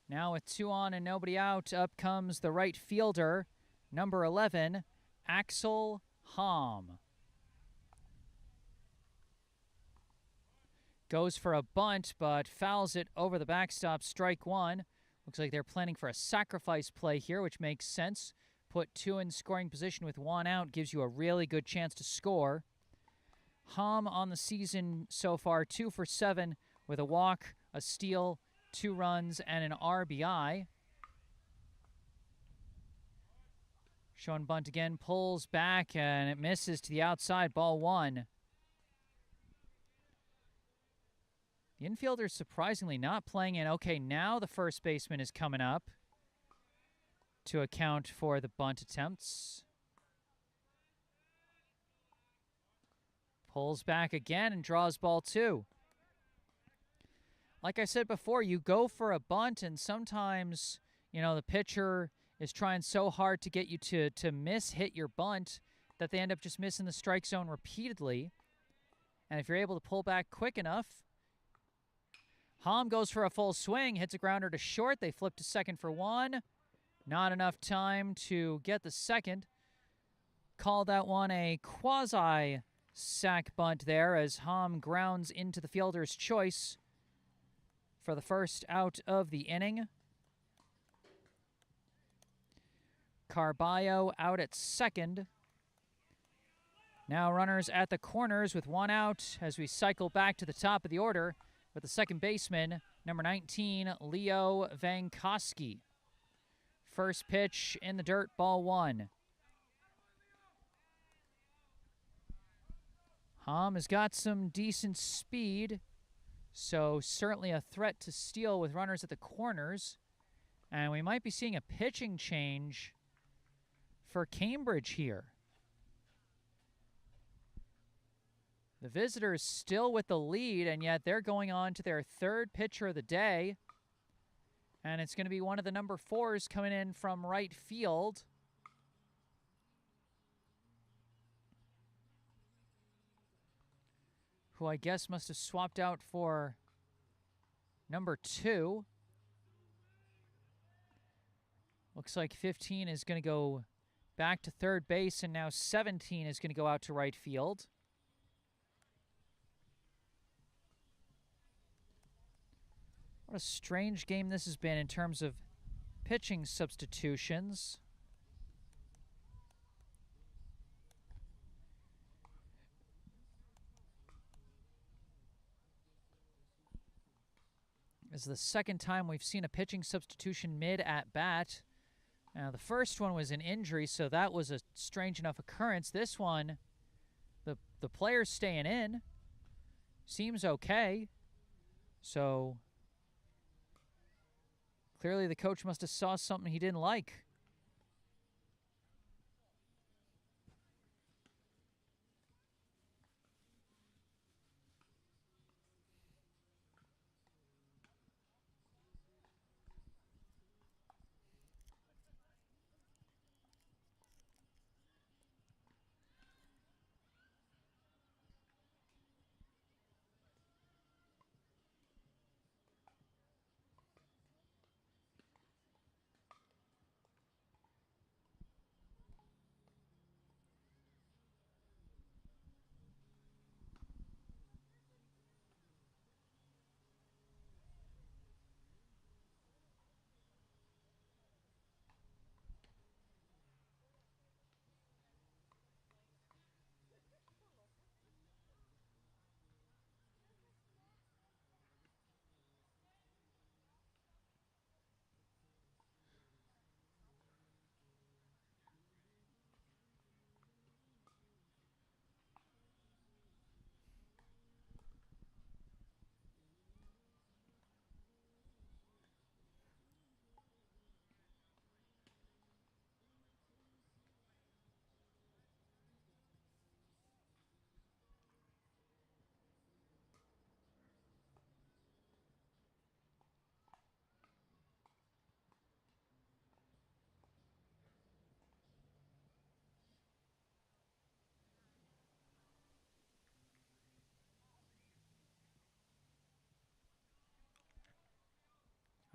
Now with 2 on and nobody out, up comes the right fielder, number 11, Axel Hom. Goes for a bunt, but fouls it over the backstop, strike 1. Looks like they're planning for a sacrifice play here, which makes sense. Put 2 in scoring position with 1 out, gives you a really good chance to score. Hom on the season so far, 2 for 7 with a walk, a steal, 2 runs, and an RBI. Showing bunt again, pulls back, and it misses to the outside, ball 1. The infielder's surprisingly not playing in. Okay, now the first baseman is coming up to account for the bunt attempts. Pulls back again and draws ball 2. Like I said before, you go for a bunt, and sometimes, you know, the pitcher is trying so hard to get you to hit your bunt that they end up just missing the strike zone repeatedly. And if you're able to pull back quick enough, Hom goes for a full swing, hits a grounder to short. They flip to second for 1. Not enough time to get the second. Called that one a quasi-sac bunt there as Hom grounds into the fielder's choice for the first out of the inning. Carballo out at second. Now runners at the corners with 1 out as we cycle back to the top of the order with the second baseman, number 19, Leo Vankoski. First pitch in the dirt, ball 1. Hom has got some decent speed, so certainly a threat to steal with runners at the corners. And we might be seeing a pitching change for Cambridge here. The visitors still with the lead, and yet they're going on to their third pitcher of the day. And it's going to be one of the number 4s coming in from right field. Who I guess must have swapped out for number 2. Looks like 15 is going to go back to third base, and now 17 is going to go out to right field. What a strange game this has been in terms of pitching substitutions. This is the second time we've seen a pitching substitution mid-at-bat. Now, the first one was an injury, so that was a strange enough occurrence. This one, the player's staying in. Seems okay. So, clearly the coach must have saw something he didn't like.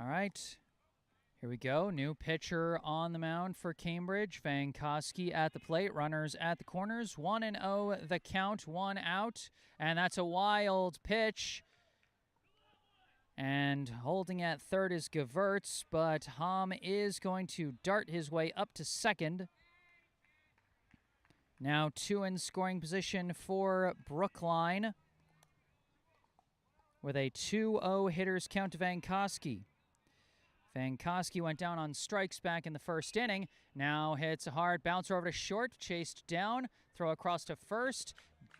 All right, here we go. New pitcher on the mound for Cambridge. Vankowski at the plate. Runners at the corners. 1-0 the count. 1 out. And that's a wild pitch. And holding at third is Gevertz, but Hom is going to dart his way up to second. Now 2 in scoring position for Brookline, with a 2-0 hitters count to Vankowski. Vankowski went down on strikes back in the first inning. Now hits a hard bouncer over to short, chased down, throw across to first,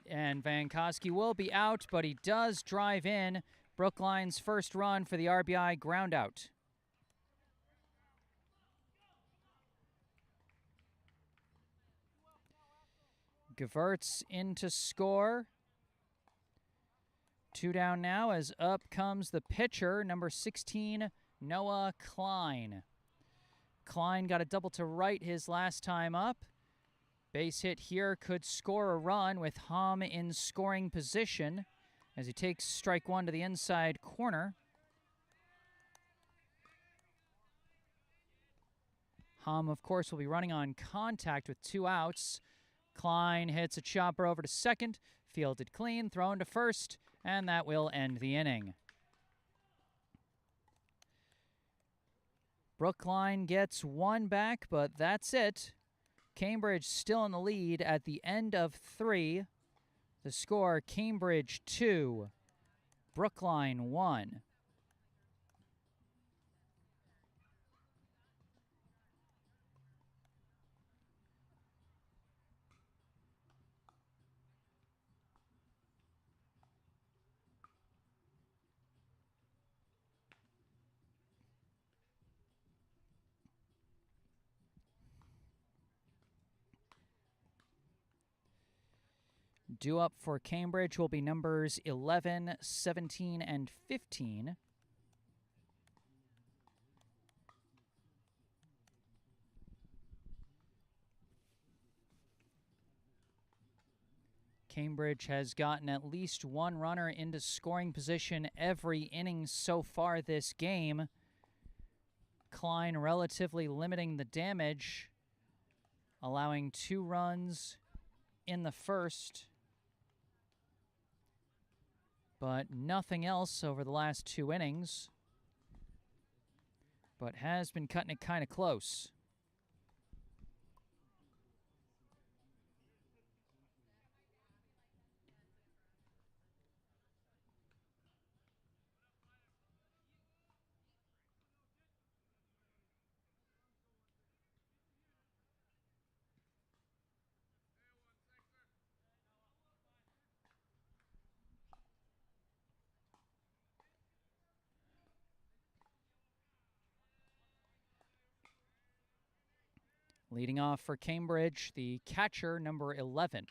and Vankowski will be out, but he does drive in Brookline's first run for the RBI groundout. Gevertz in to score. 2 down now as up comes the pitcher, number 16, Noah Klein. Klein got a double to right his last time up. Base hit here could score a run with Hom in scoring position as he takes strike 1 to the inside corner. Hom, of course, will be running on contact with 2 outs. Klein hits a chopper over to second, fielded clean, thrown to first, and that will end the inning. Brookline gets 1 back, but that's it. Cambridge still in the lead at the end of 3. The score, Cambridge 2, Brookline 1. Due up for Cambridge will be numbers 11, 17, and 15. Cambridge has gotten at least one runner into scoring position every inning so far this game. Klein relatively limiting the damage, allowing 2 runs in the first, but nothing else over the last 2 innings, but has been cutting it kind of close. Leading off for Cambridge, the catcher, number 11.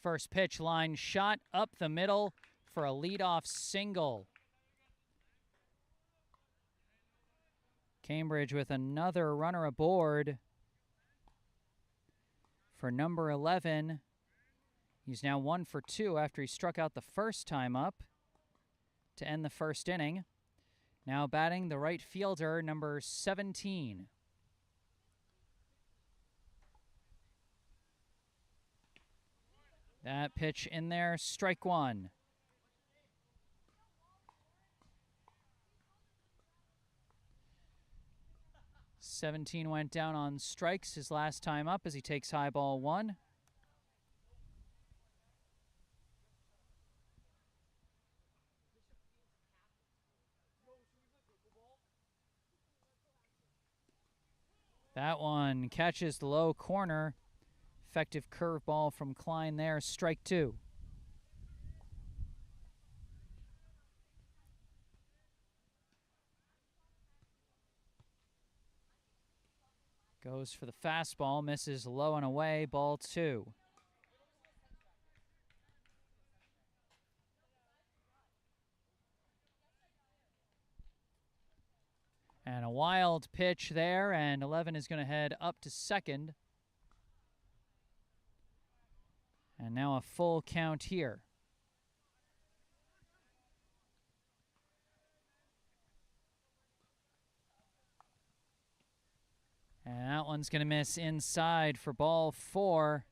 First pitch, line shot up the middle for a leadoff single. Cambridge with another runner aboard for number 11. He's now 1 for 2 after he struck out the first time up to end the first inning. Now batting the right fielder, number 17. That pitch in there, strike 1. "17" went down on strikes his last time up as he takes high ball 1. That one catches the low corner. Effective curveball from Klein there, strike 2. Goes for the fastball, misses low and away, ball 2. And a wild pitch there, and 11 is going to head up to second. And now a full count here. And that one's going to miss inside for ball 4.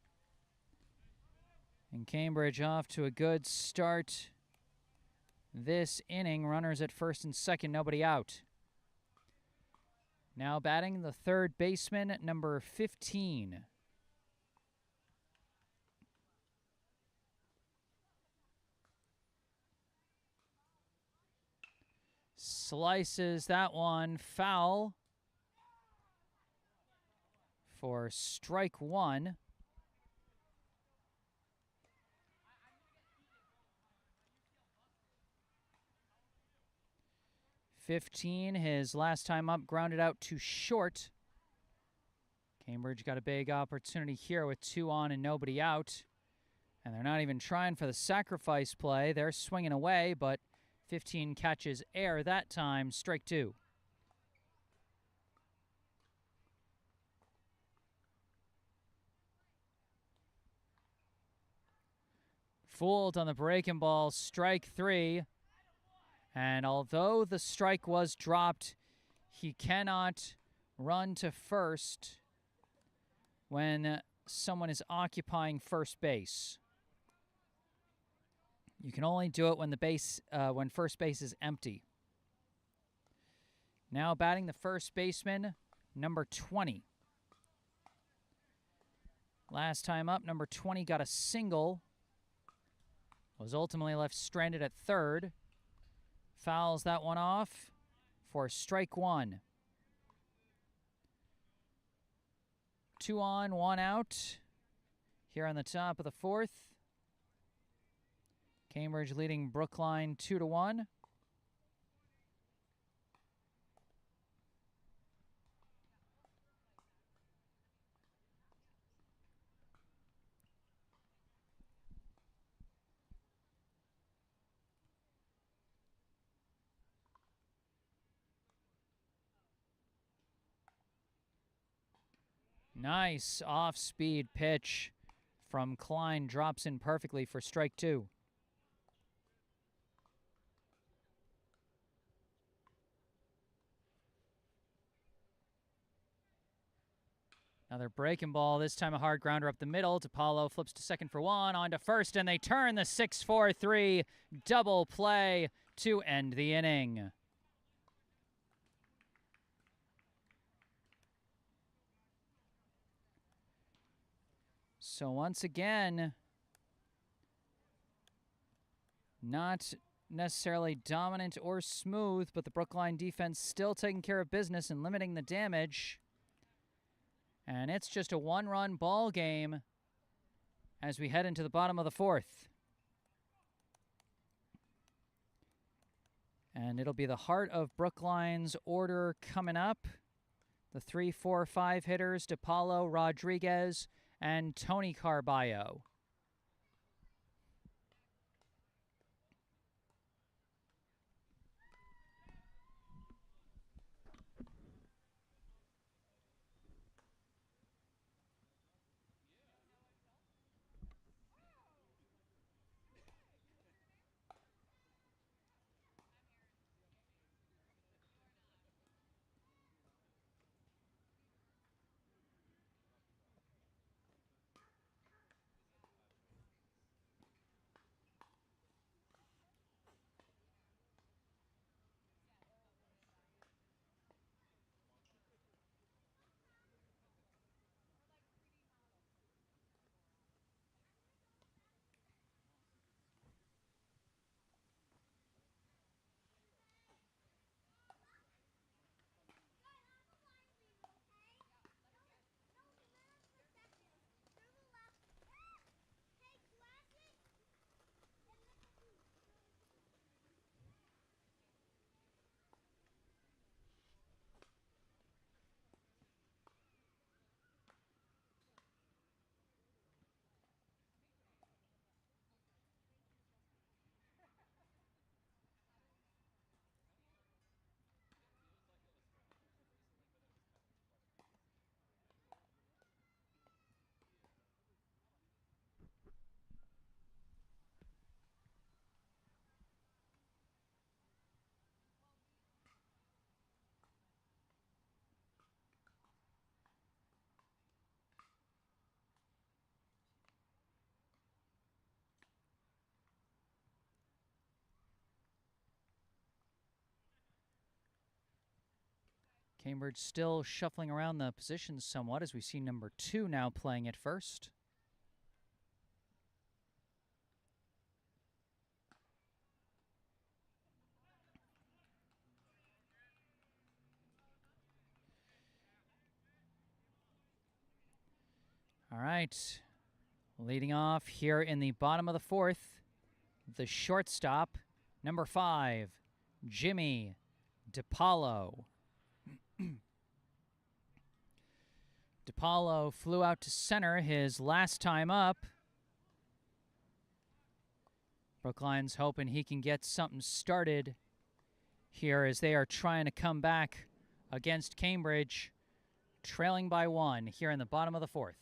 And Cambridge off to a good start this inning. Runners at first and second, nobody out. Now batting the third baseman, number 15. Slices that one foul for strike 1. "15", his last time up, grounded out to short. Cambridge got a big opportunity here with 2 on and nobody out. And they're not even trying for the sacrifice play. They're swinging away, but 15 catches air that time, strike 2. Fooled on the breaking ball, strike 3. And although the strike was dropped, he cannot run to first when someone is occupying first base. You can only do it when when first base is empty. Now batting the first baseman, number 20. Last time up, number 20 got a single. Was ultimately left stranded at third. Fouls that one off for strike 1. 2 on, 1 out. Here on the top of the 4th. Cambridge leading Brookline 2-1. Nice off-speed pitch from Klein. Drops in perfectly for strike 2. Another breaking ball, this time a hard grounder up the middle. DiPaolo flips to second for 1, on to first, and they turn the 6-4-3 double play to end the inning. So once again, not necessarily dominant or smooth, but the Brookline defense still taking care of business and limiting the damage. And it's just a one-run ball game as we head into the bottom of the 4th. And it'll be the heart of Brookline's order coming up. The 3, 4, 5 hitters, DiPaolo, Rodriguez, and Tony Carballo. Cambridge still shuffling around the positions somewhat as we see number 2 now playing at first. All right, leading off here in the bottom of the 4th, the shortstop, number 5, Jimmy DiPaolo. DiPaolo flew out to center his last time up. Brookline's hoping he can get something started here as they are trying to come back against Cambridge, trailing by 1 here in the bottom of the 4th.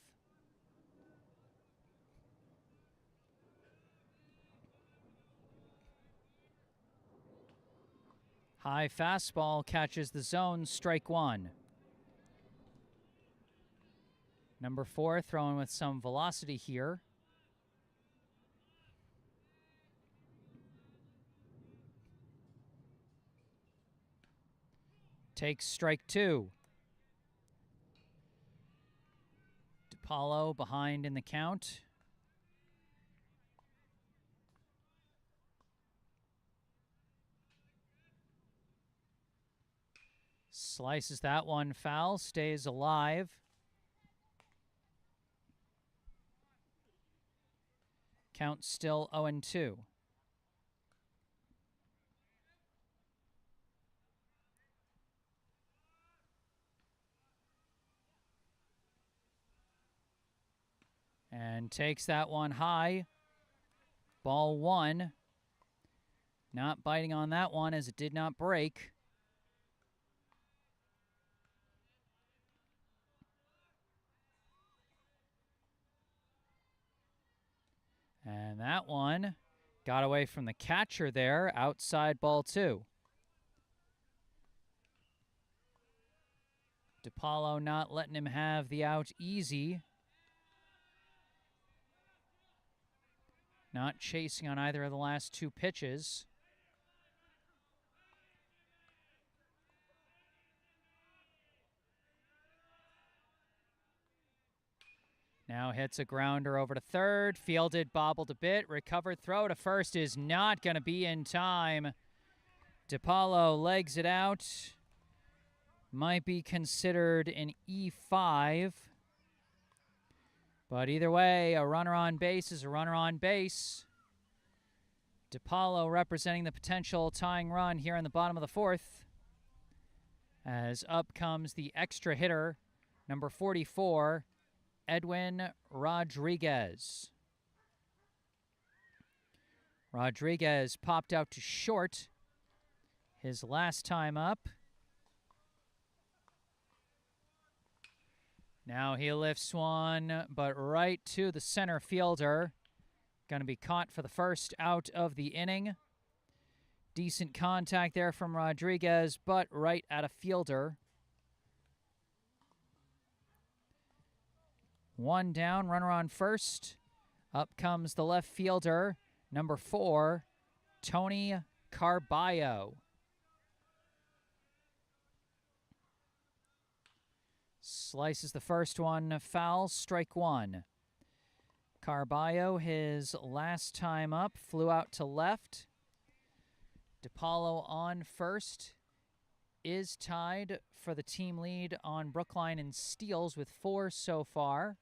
High fastball catches the zone, strike 1. Number 4 throwing with some velocity here. Takes strike 2. DiPaolo behind in the count. Slices that one foul, stays alive. Count still 0-2. And takes that one high. Ball 1. Not biting on that one as it did not break. And that one got away from the catcher there, outside ball 2. DePaulo not letting him have the out easy. Not chasing on either of the last 2 pitches. Now hits a grounder over to third. Fielded, bobbled a bit. Recovered throw to first is not going to be in time. DePaulo legs it out. Might be considered an E5. But either way, a runner on base is a runner on base. DePaulo representing the potential tying run here in the bottom of the 4th. As up comes the extra hitter, number 44, Edwin Rodriguez. Rodriguez popped out to short his last time up. Now he lifts one, but right to the center fielder. Going to be caught for the first out of the inning. Decent contact there from Rodriguez, but right at a fielder. 1 down, runner on first. Up comes the left fielder, number 4, Tony Carballo. Slices the first one foul, strike 1. Carballo, his last time up, flew out to left. DePaulo on first is tied for the team lead on Brookline in steals with 4 so far.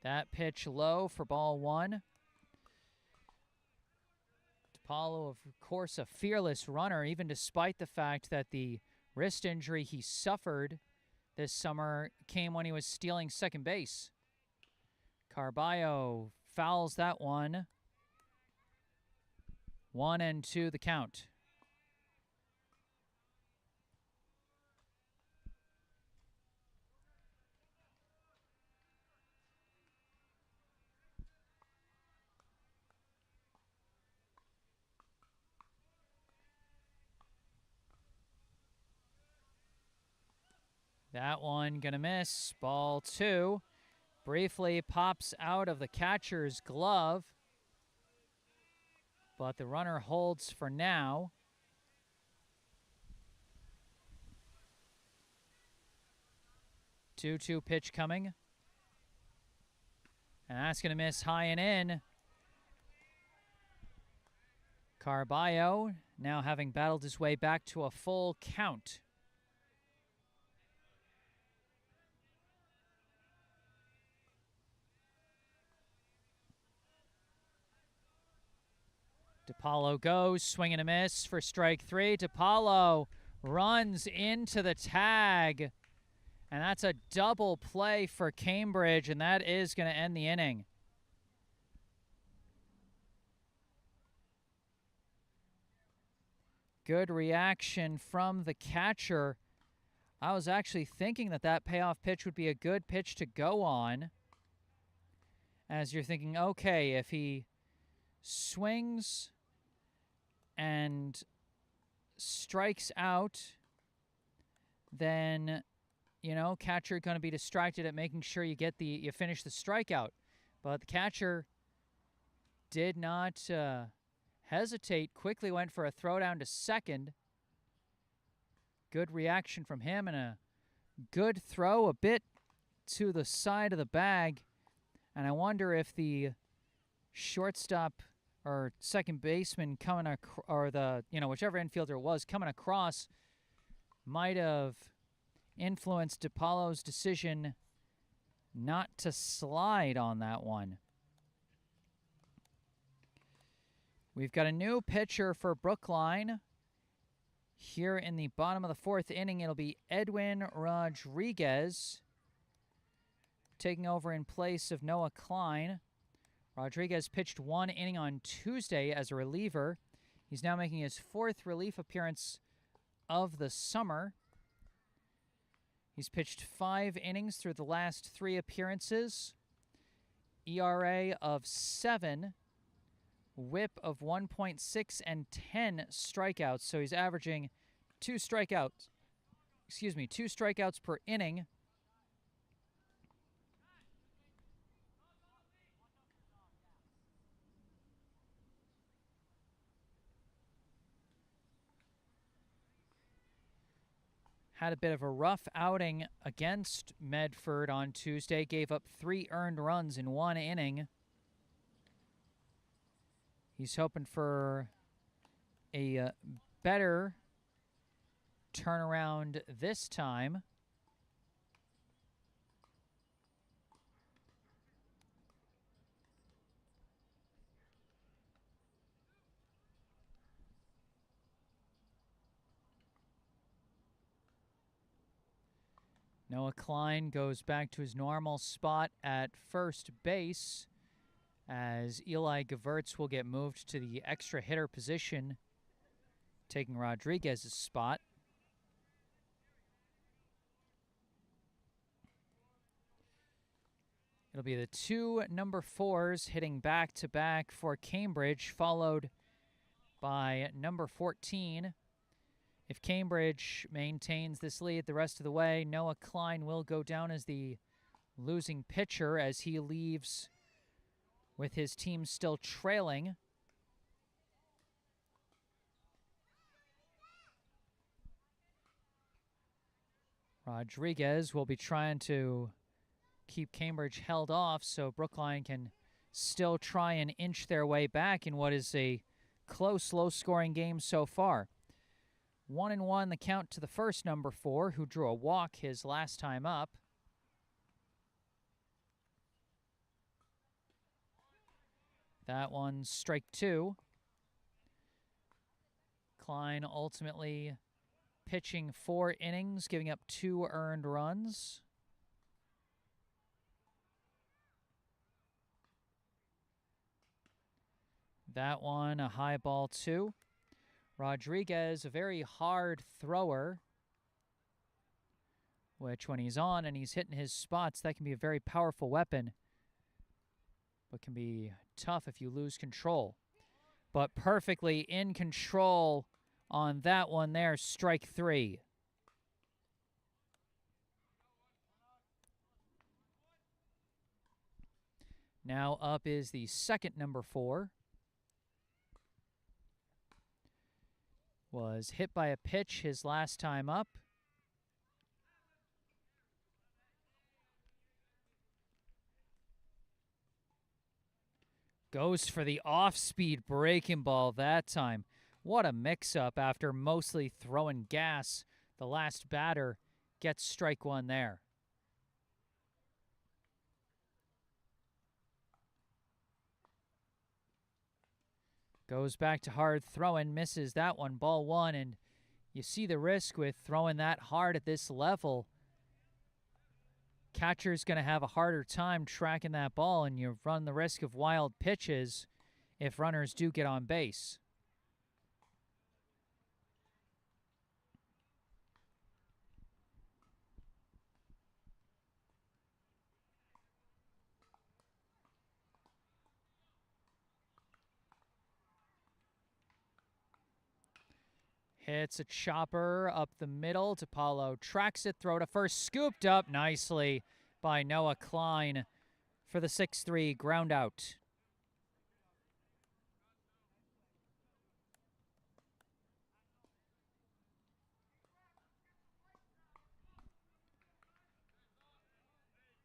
That pitch low for ball 1. DePaulo, of course, a fearless runner, even despite the fact that the wrist injury he suffered this summer came when he was stealing second base. Carballo fouls that one. 1-2 the count. That one gonna miss. Ball 2. Briefly pops out of the catcher's glove, but the runner holds for now. Two pitch coming. And that's gonna miss high and in. Carballo now having battled his way back to a full count. DePaulo goes, swing and a miss for strike 3. DePaulo runs into the tag. And that's a double play for Cambridge, and that is going to end the inning. Good reaction from the catcher. I was actually thinking that that payoff pitch would be a good pitch to go on. As you're thinking, okay, if he swings and strikes out, then, you know, catcher going to be distracted at making sure you finish the strikeout. But the catcher did not hesitate, quickly went for a throw down to second. Good reaction from him and a good throw a bit to the side of the bag. And I wonder if the shortstop or second baseman coming or the, whichever infielder it was coming across might have influenced DePaulo's decision not to slide on that one. We've got a new pitcher for Brookline. Here in the bottom of the 4th inning, it'll be Edwin Rodriguez taking over in place of Noah Klein. Rodriguez pitched 1 inning on Tuesday as a reliever. He's now making his 4th relief appearance of the summer. He's pitched 5 innings through the last 3 appearances. ERA of 7, whip of 1.6, and 10 strikeouts. So he's averaging 2 strikeouts per inning. Had a bit of a rough outing against Medford on Tuesday. Gave up 3 earned runs in 1 inning. He's hoping for a better turnaround this time. Noah Klein goes back to his normal spot at first base as Eli Gevirtz will get moved to the extra hitter position, taking Rodriguez's spot. It'll be the 2 number 4s hitting back-to-back for Cambridge, followed by number 14. If Cambridge maintains this lead the rest of the way, Noah Klein will go down as the losing pitcher as he leaves with his team still trailing. Rodriguez will be trying to keep Cambridge held off so Brookline can still try and inch their way back in what is a close, low-scoring game so far. 1-1 the count to the first number 4, who drew a walk his last time up. That one's strike 2. Klein ultimately pitching 4 innings, giving up 2 earned runs. That one, a high ball 2. Rodriguez, a very hard thrower, which when he's on and he's hitting his spots, that can be a very powerful weapon, but can be tough if you lose control. But perfectly in control on that one there, strike 3. Now up is the second number 4. Was hit by a pitch his last time up. Goes for the off-speed breaking ball that time. What a mix-up after mostly throwing gas. The last batter gets strike 1 there. Goes back to hard throwing, misses that one, ball 1, and you see the risk with throwing that hard at this level. Catcher's going to have a harder time tracking that ball, and you run the risk of wild pitches if runners do get on base. Hits a chopper up the middle. DiPaolo tracks it, throw to first, scooped up nicely by Noah Klein for the 6-3 ground out.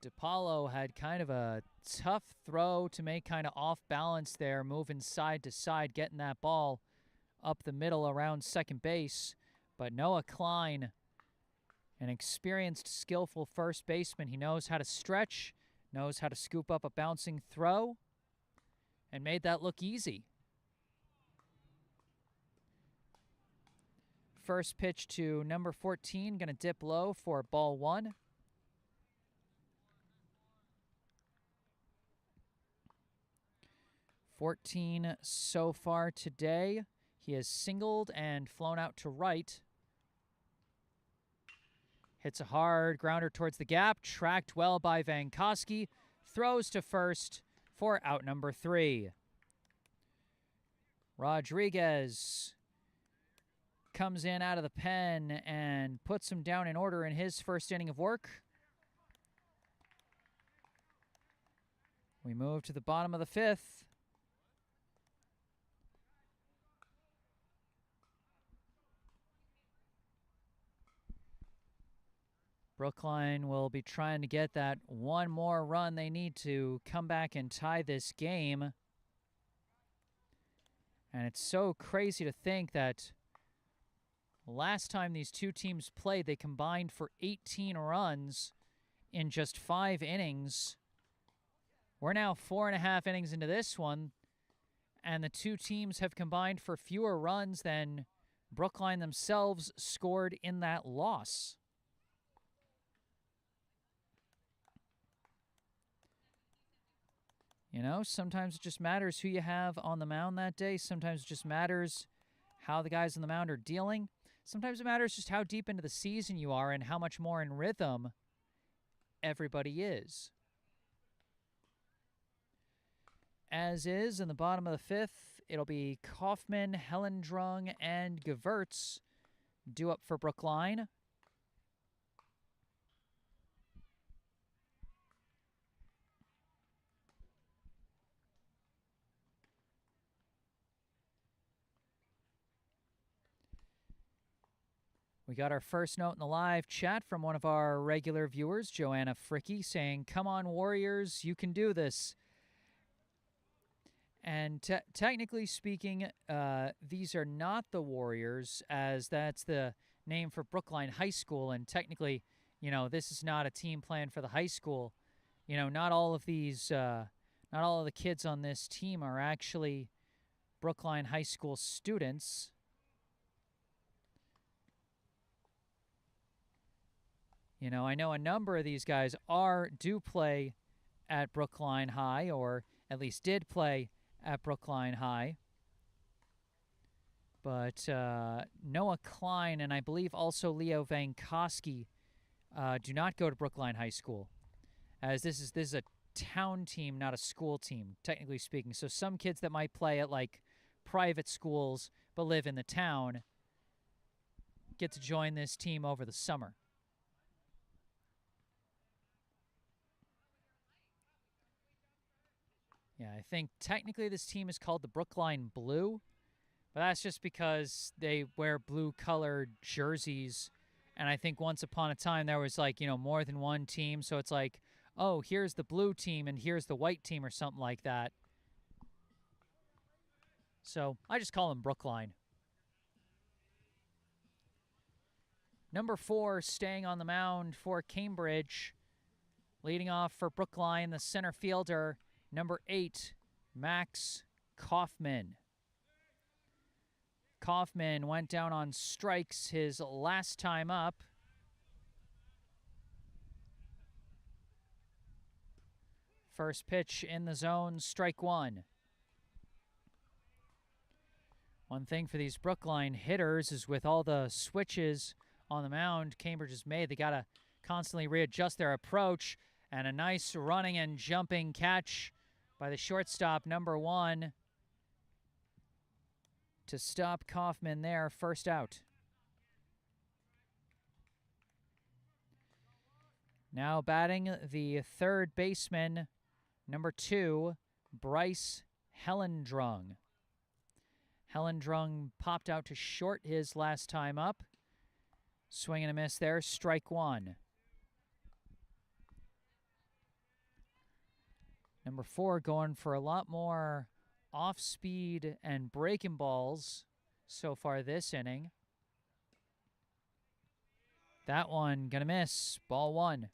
DiPaolo had kind of a tough throw to make, kind of off balance there, moving side to side, getting that ball up the middle around second base. But Noah Klein, an experienced, skillful first baseman. He knows how to stretch, knows how to scoop up a bouncing throw, and made that look easy. First pitch to number 14, going to dip low for ball 1. $14 so far today. He has singled and flown out to right. Hits a hard grounder towards the gap, tracked well by Vankowski, throws to first for out number 3. Rodriguez comes in out of the pen and puts him down in order in his first inning of work. We move to the bottom of the 5th. Brookline will be trying to get that one more run they need to come back and tie this game. And it's so crazy to think that last time these two teams played, they combined for 18 runs in just 5 innings. We're now 4.5 innings into this one, and the two teams have combined for fewer runs than Brookline themselves scored in that loss. You know, sometimes it just matters who you have on the mound that day. Sometimes it just matters how the guys on the mound are dealing. Sometimes it matters just how deep into the season you are and how much more in rhythm everybody is. As is, in the bottom of the 5th, it'll be Kaufman, Hellendrung, and Gewurz due up for Brookline. We got our first note in the live chat from one of our regular viewers, Joanna Fricky, saying, "Come on, Warriors, you can do this." And technically speaking, these are not the Warriors, as that's the name for Brookline High School. And technically, you know, this is not a team plan for the high school. You know, not all of these, not all of the kids on this team are actually Brookline High School students. You know, I know a number of these guys do play at Brookline High, or at least did play at Brookline High. But Noah Klein and I believe also Leo Vankowski do not go to Brookline High School, as this is a town team, not a school team, technically speaking. So some kids that might play at like private schools but live in the town get to join this team over the summer. Yeah, I think technically this team is called the Brookline Blue, but that's just because they wear blue-colored jerseys. And I think once upon a time there was, like, you know, more than one team. So it's like, oh, here's the blue team and here's the white team or something like that. So I just call them Brookline. Number 4 staying on the mound for Cambridge. Leading off for Brookline, the center fielder, number 8, Max Kaufman. Kaufman went down on strikes his last time up. First pitch in the zone, strike 1. One thing for these Brookline hitters is with all the switches on the mound Cambridge has made, they got to constantly readjust their approach. And a nice running and jumping catch by the shortstop, number 1, to stop Kaufman there, first out. Now batting the third baseman, number 2, Bryce Hellendrung. Hellendrung popped out to short his last time up. Swing and a miss there, strike 1. Number 4 going for a lot more off-speed and breaking balls so far this inning. That one gonna miss, ball 1.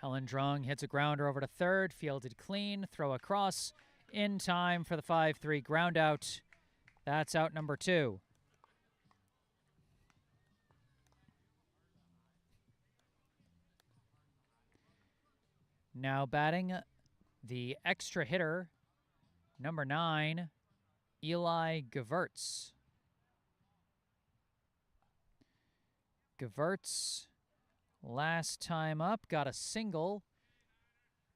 Hellendrung hits a grounder over to third, fielded clean, throw across, in time for the 5-3 ground out. That's out number 2. Now batting The extra hitter, number 9, Eli Gevirtz. Gevirtz, last time up, got a single.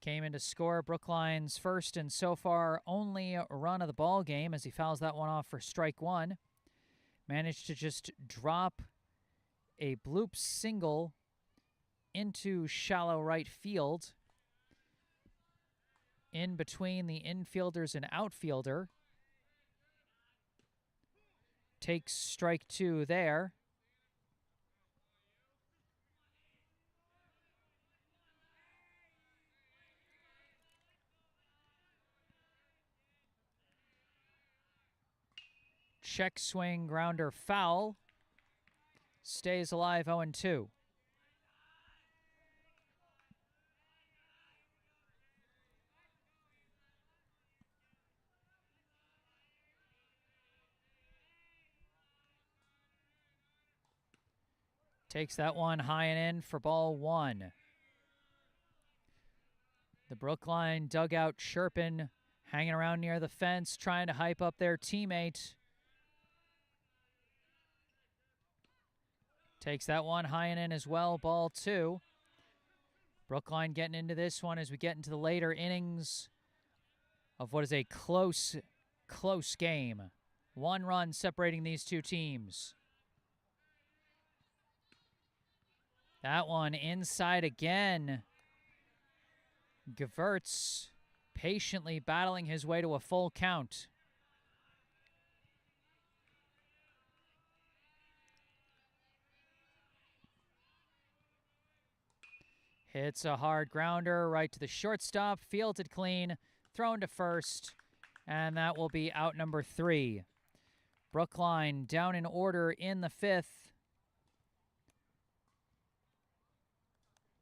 Came in to score Brookline's first and so far only run of the ball game as he fouls that one off for strike one. Managed to just drop a bloop single into shallow right field in between the infielders and outfielder. Takes strike two there. Check swing, grounder, foul. Stays alive, 0-2. Takes that one high and in for ball one. The Brookline dugout chirping, hanging around near the fence, trying to hype up their teammate. Takes that one high and in as well, ball two. Brookline getting into this one as we get into the later innings of what is a close game. One run separating these two teams. That one inside again. Gevirtz patiently battling his way to a full count. Hits a hard grounder right to the shortstop, fielded clean, thrown to first, and that will be out number 3. Brookline down in order in the 5th.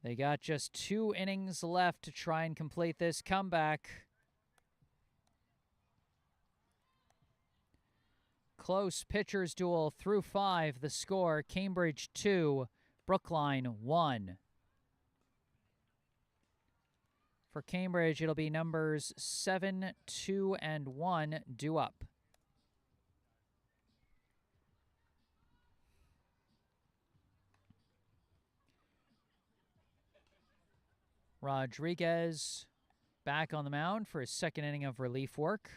They got just 2 innings left to try and complete this comeback. Close pitchers duel through 5. The score, Cambridge 2, Brookline 1. For Cambridge, it'll be numbers 7, 2, and 1 due up. Rodriguez back on the mound for his second inning of relief work.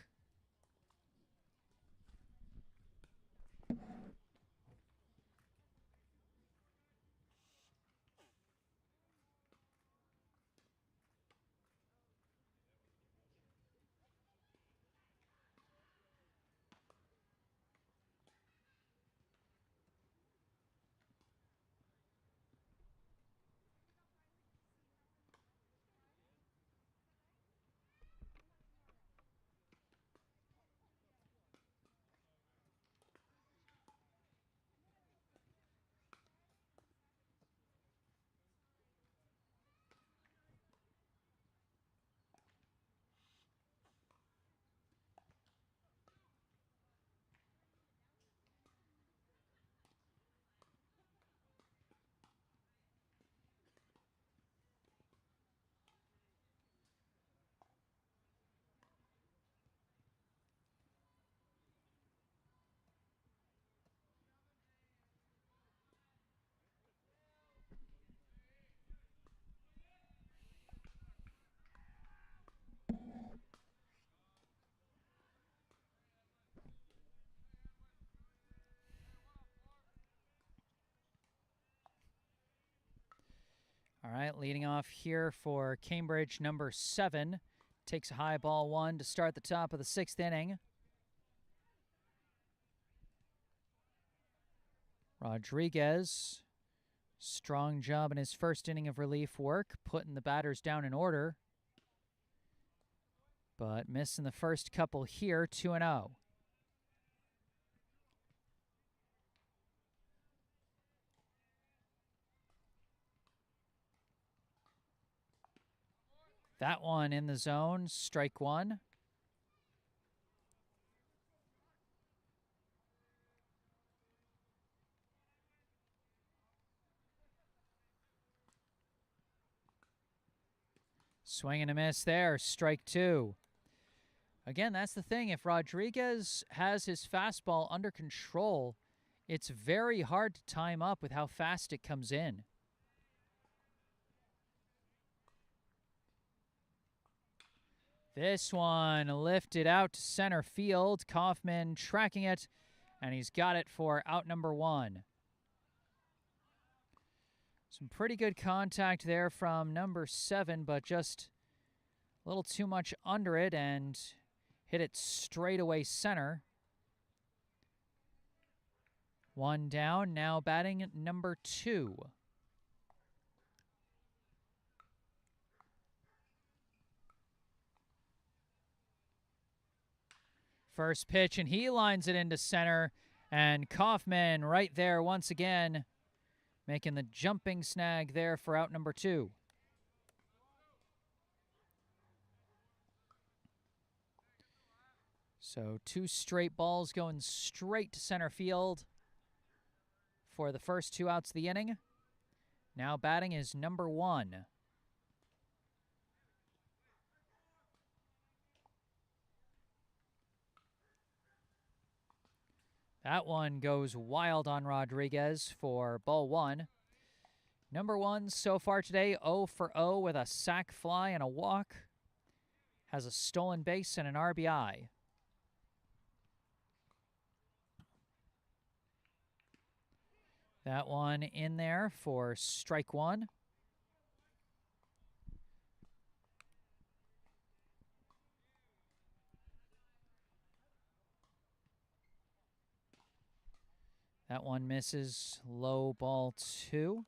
All right, leading off here for Cambridge, number 7. Takes a high ball 1 to start the top of the 6th inning. Rodriguez, strong job in his first inning of relief work, putting the batters down in order. But missing the first couple here, 2-0. That one in the zone, strike 1. Swing and a miss there, strike 2. Again, that's the thing. If Rodriguez has his fastball under control, it's very hard to time up with how fast it comes in. This one lifted out to center field. Kaufman tracking it, and he's got it for out number 1. Some pretty good contact there from number 7, but just a little too much under it and hit it straight away center. 1 down, now batting number 2. First pitch, and he lines it into center, and Kaufman right there once again, making the jumping snag there for out number 2. So 2 straight balls going straight to center field for the first 2 outs of the inning. Now batting is number 1. That one goes wild on Rodriguez for ball 1. Number 1 so far today, 0 for 0 with a sac fly and a walk. Has a stolen base and an RBI. That one in there for strike 1. That one misses, low, ball 2.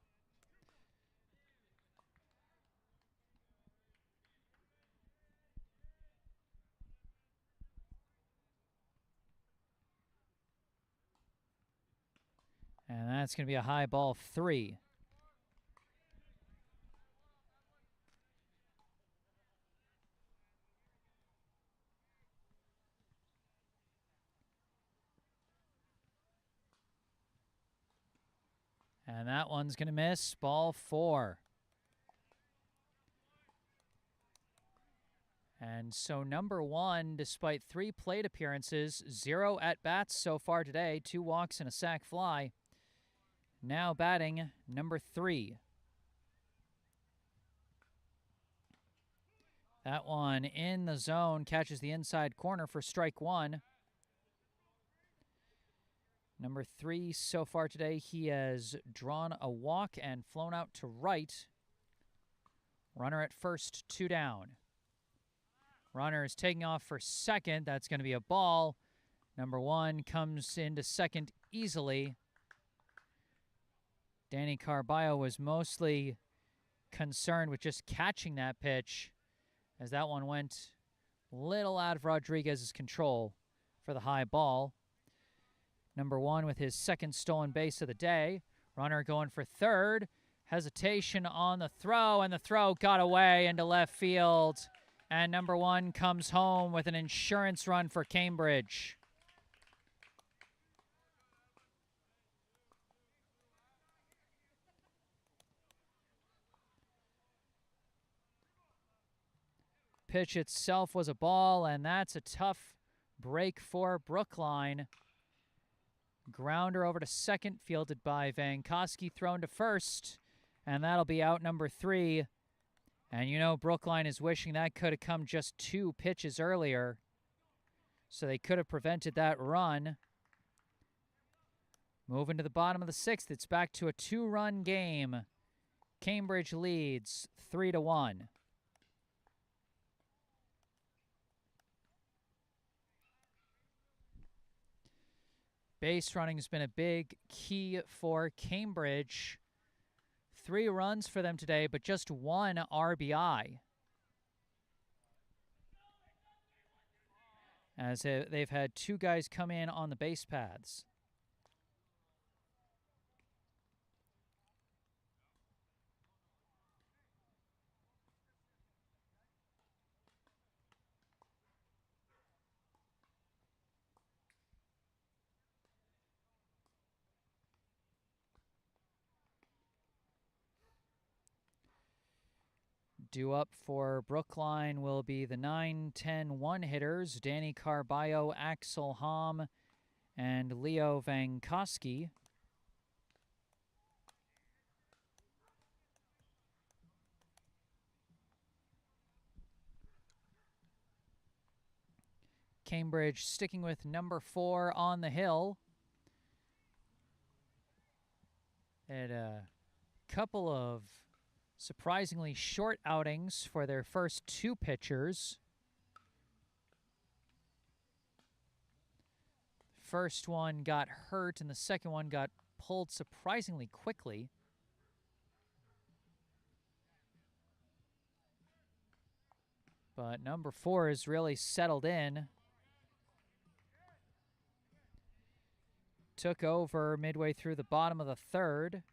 And that's going to be a high ball 3. And that one's going to miss, ball 4. And so number 1, despite 3 plate appearances, 0 at-bats so far today, 2 walks and a sac fly, now batting number 3. That one in the zone, catches the inside corner for strike 1. Number 3 so far today, he has drawn a walk and flown out to right. Runner at first, 2 down. Runner is taking off for second. That's going to be a ball. Number 1 comes into second easily. Danny Carballo was mostly concerned with just catching that pitch, as that one went little out of Rodriguez's control for the high ball. Number 1 with his second stolen base of the day. Runner going for third. Hesitation on the throw, and the throw got away into left field. And number 1 comes home with an insurance run for Cambridge. Pitch itself was a ball, and that's a tough break for Brookline. Grounder over to second, fielded by Vankowski, thrown to first, and that'll be out number 3. And you know Brookline is wishing that could have come just 2 pitches earlier, so they could have prevented that run. Moving to the bottom of the 6th, it's back to a 2-run game. Cambridge leads 3-1. Base running has been a big key for Cambridge. 3 runs for them today, but just 1 RBI. As they've had 2 guys come in on the base paths. Due up for Brookline will be the 9-10 one-hitters, Danny Carballo, Axel Hom, and Leo Vankoski. Cambridge sticking with number 4 on the hill. Had a couple of surprisingly short outings for their first 2 pitchers. First one got hurt and the second one got pulled surprisingly quickly. But number 4 is really settled in. Took over midway through the bottom of the 3rd.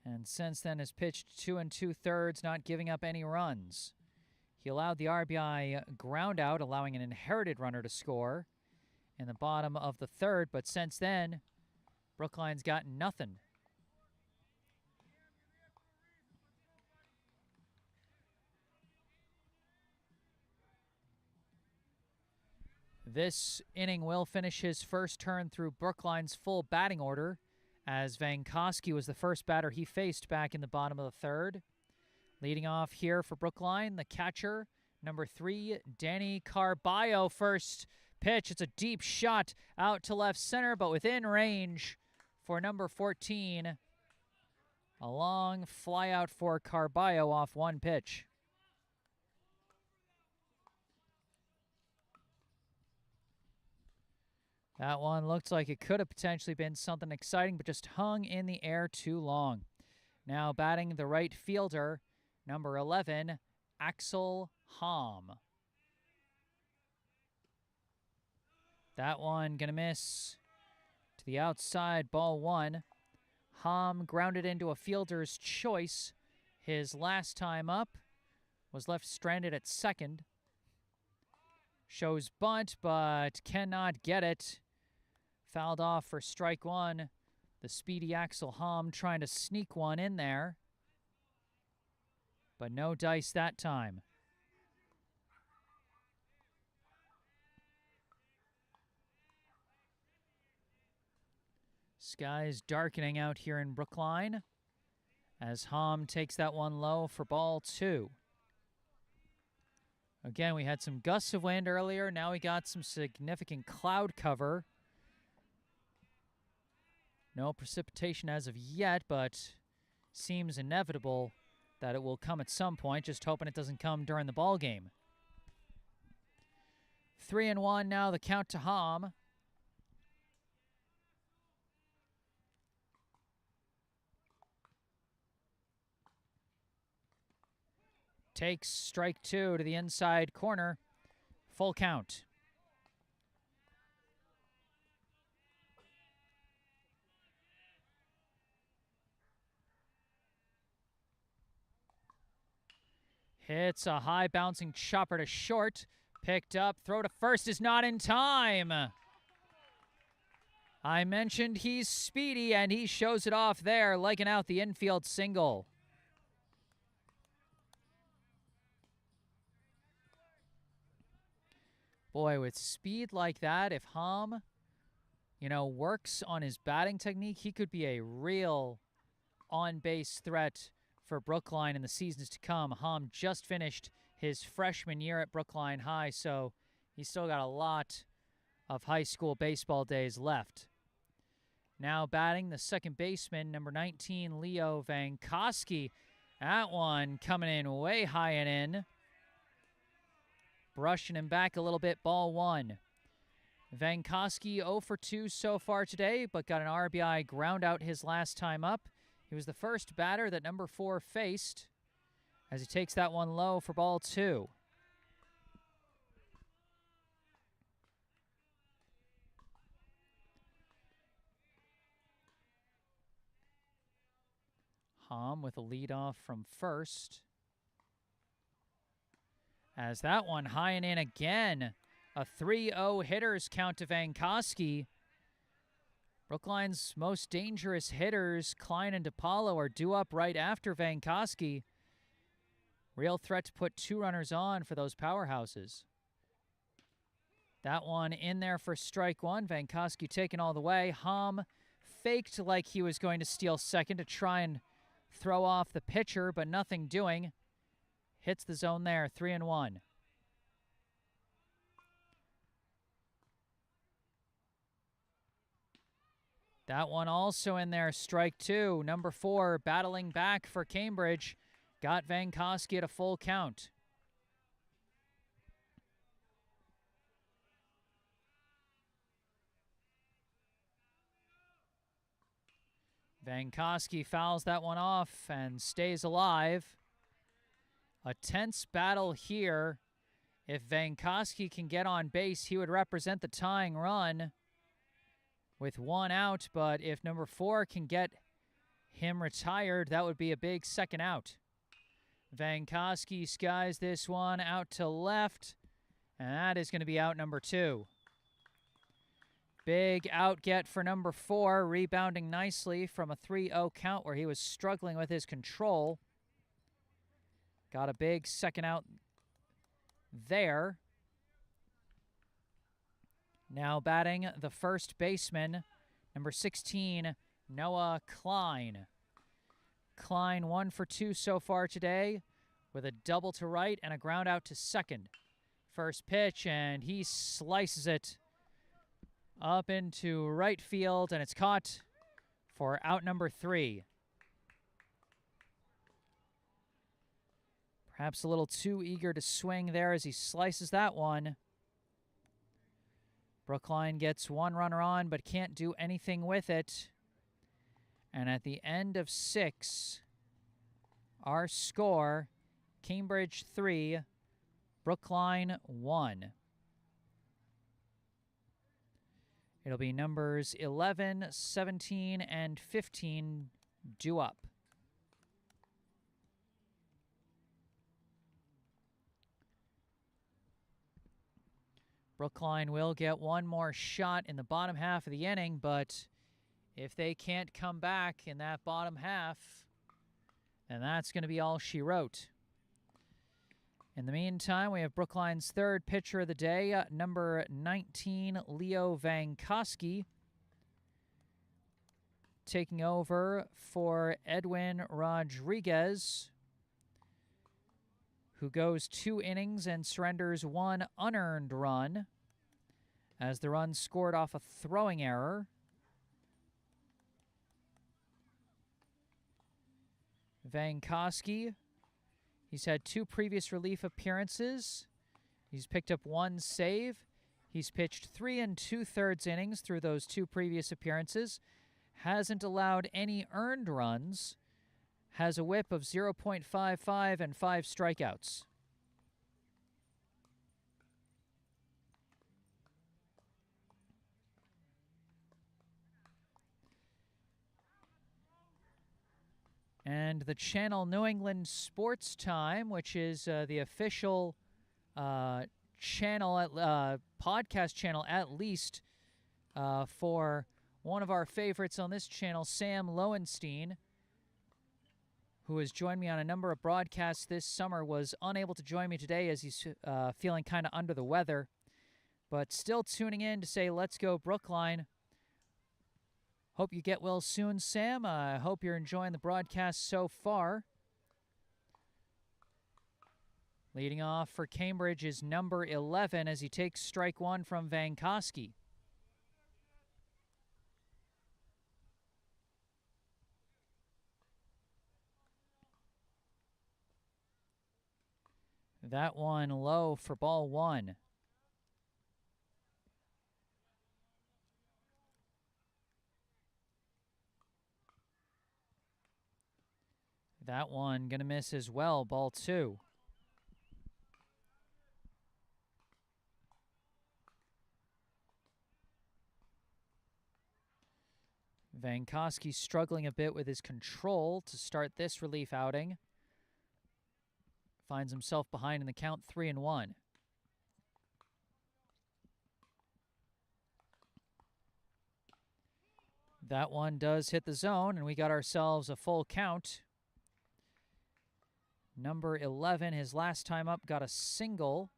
And since then has pitched 2 2/3, not giving up any runs. He allowed the RBI ground out, allowing an inherited runner to score in the bottom of the 3rd. But since then, Brookline's gotten nothing. This inning will finish his first turn through Brookline's full batting order, as Vankoski was the first batter he faced back in the bottom of the 3rd. Leading off here for Brookline, the catcher, number 3, Danny Carballo. First pitch, it's a deep shot out to left center, but within range for number 14. A long fly out for Carballo off one pitch. That one looked like it could have potentially been something exciting, but just hung in the air too long. Now batting the right fielder, number 11, Axel Hom. That one gonna miss to the outside, ball 1. Hom grounded into a fielder's choice. His last time up was left stranded at second. Shows bunt, but cannot get it. Fouled off for strike 1. The speedy Axel Hom trying to sneak one in there. But no dice that time. Sky's darkening out here in Brookline as Hom takes that one low for ball 2. Again, we had some gusts of wind earlier. Now we got some significant cloud cover. No precipitation as of yet, but seems inevitable that it will come at some point. Just hoping it doesn't come during the ball game. 3-1 now, the count to Hom. Takes strike 2 to the inside corner. Full count. Hits a high bouncing chopper to short. Picked up. Throw to first is not in time. I mentioned he's speedy, and he shows it off there, legging out the infield single. Boy, with speed like that, if Hom, works on his batting technique, he could be a real on-base threat for Brookline in the seasons to come. Hom just finished his freshman year at Brookline High, so he's still got a lot of high school baseball days left. Now batting the second baseman, number 19, Leo Vankoski. That one coming in way high and in. Brushing him back a little bit, ball 1. Vankoski 0 for 2 so far today, but got an RBI ground out his last time up. He was the first batter that number 4 faced as he takes that one low for ball 2. Hom with a leadoff from first. As that one high and in again. A 3-0 hitters count to Vankoski. Brookline's most dangerous hitters, Klein and DiPaolo, are due up right after Vankoski. Real threat to put 2 runners on for those powerhouses. That one in there for strike 1. Vankoski taken all the way. Hom faked like he was going to steal second to try and throw off the pitcher, but nothing doing. Hits the zone there, 3-1. That one also in there, strike 2. Number 4 battling back for Cambridge. Got Vankoski at a full count. Vankoski fouls that one off and stays alive. A tense battle here. If Vankoski can get on base, he would represent the tying run with 1 out, but if number 4 can get him retired, that would be a big second out. Vankoski skies this one out to left, and that is going to be out number 2. Big out get for number 4, rebounding nicely from a 3-0 count where he was struggling with his control. Got a big second out there. Now batting the first baseman, number 16, Noah Klein. Klein 1 for 2 so far today with a double to right and a ground out to second. First pitch, and he slices it up into right field, and it's caught for out number 3. Perhaps a little too eager to swing there as he slices that one. Brookline gets 1 runner on, but can't do anything with it. And at the end of 6, our score, Cambridge 3, Brookline 1. It'll be numbers 11, 17, and 15 due up. Brookline will get 1 more shot in the bottom half of the inning, but if they can't come back in that bottom half, then that's going to be all she wrote. In the meantime, we have Brookline's 3rd pitcher of the day, number 19, Leo Vankoski, taking over for Edwin Rodriguez, who goes 2 innings and surrenders 1 unearned run, as the run scored off a throwing error. Vankoski, he's had 2 previous relief appearances. He's picked up 1 save. He's pitched 3 2/3 innings through those 2 previous appearances. Hasn't allowed any earned runs. Has a whip of 0.55 and 5 strikeouts. And the channel New England Sports Time, which is the official channel, podcast channel at least, for one of our favorites on this channel, Sam Lowenstein, who has joined me on a number of broadcasts this summer, was unable to join me today as he's feeling kind of under the weather, but still tuning in to say, let's go Brookline. Hope you get well soon, Sam. I hope you're enjoying the broadcast so far. Leading off for Cambridge is number 11 as he takes strike 1 from Vankoski. That one low for ball 1. That one going to miss as well, ball 2. Vankoski struggling a bit with his control to start this relief outing. Finds himself behind in the count, 3-1. That one does hit the zone, and we got ourselves a full count. Number 11, his last time up, got a single,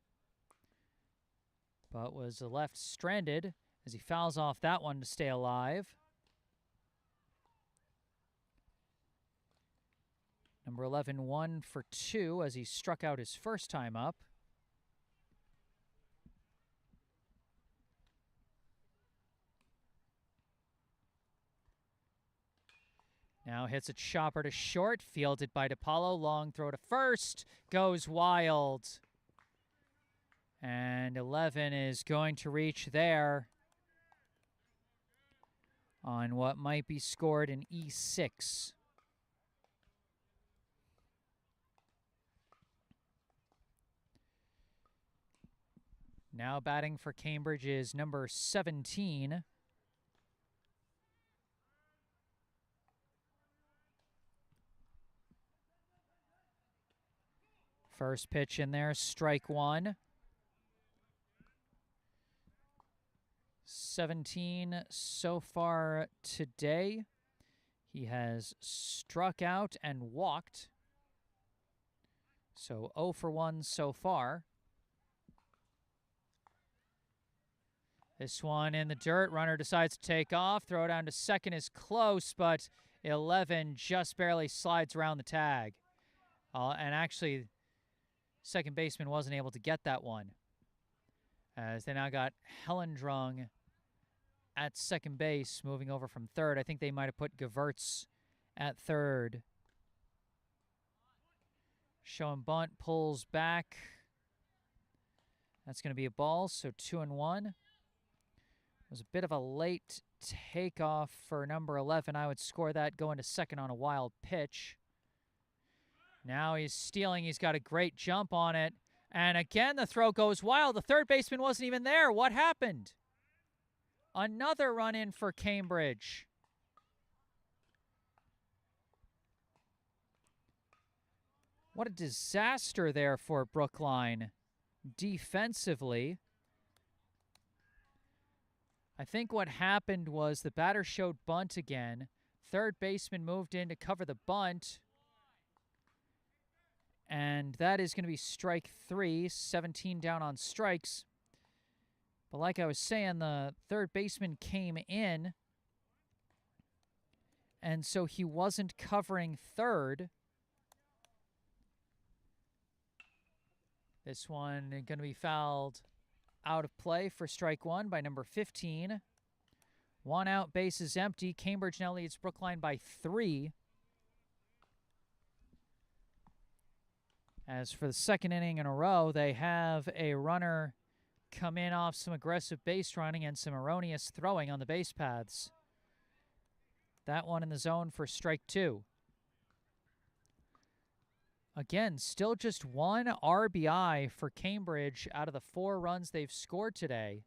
but was left stranded as he fouls off that one to stay alive. Number 11, 1 for 2 as he struck out his first time up. Now hits a chopper to short, fielded by DePaulo. Long throw to first, goes wild. And 11 is going to reach there on what might be scored in E6. Now batting for Cambridge is number 17. First pitch in there, strike one. 17 so far today. He has struck out and walked. So 0 for 1 so far. This one in the dirt. Runner decides to take off. Throw down to second is close, but 11 just barely slides around the tag. And actually, second baseman wasn't able to get that one, as they now got Hellendrung at second base, moving over from third. I think they might have put Gewurz at third. Showing bunt, pulls back. That's going to be a ball, so 2-1. It was a bit of a late takeoff for number 11. I would score that going to second on a wild pitch. Now he's stealing. He's got a great jump on it. And again, the throw goes wild. The third baseman wasn't even there. What happened? Another run in for Cambridge. What a disaster there for Brookline defensively. I think what happened was the batter showed bunt again. Third baseman moved in to cover the bunt. And that is going to be strike 3, 17 down on strikes. But like I was saying, the third baseman came in, and so he wasn't covering third. This one going to be fouled out of play for strike 1 by number 15. 1 out, base is empty. Cambridge now leads Brookline by 3. As for the second inning in a row, they have a runner come in off some aggressive base running and some erroneous throwing on the base paths. That one in the zone for strike 2. Again, still just 1 RBI for Cambridge out of the 4 runs they've scored today.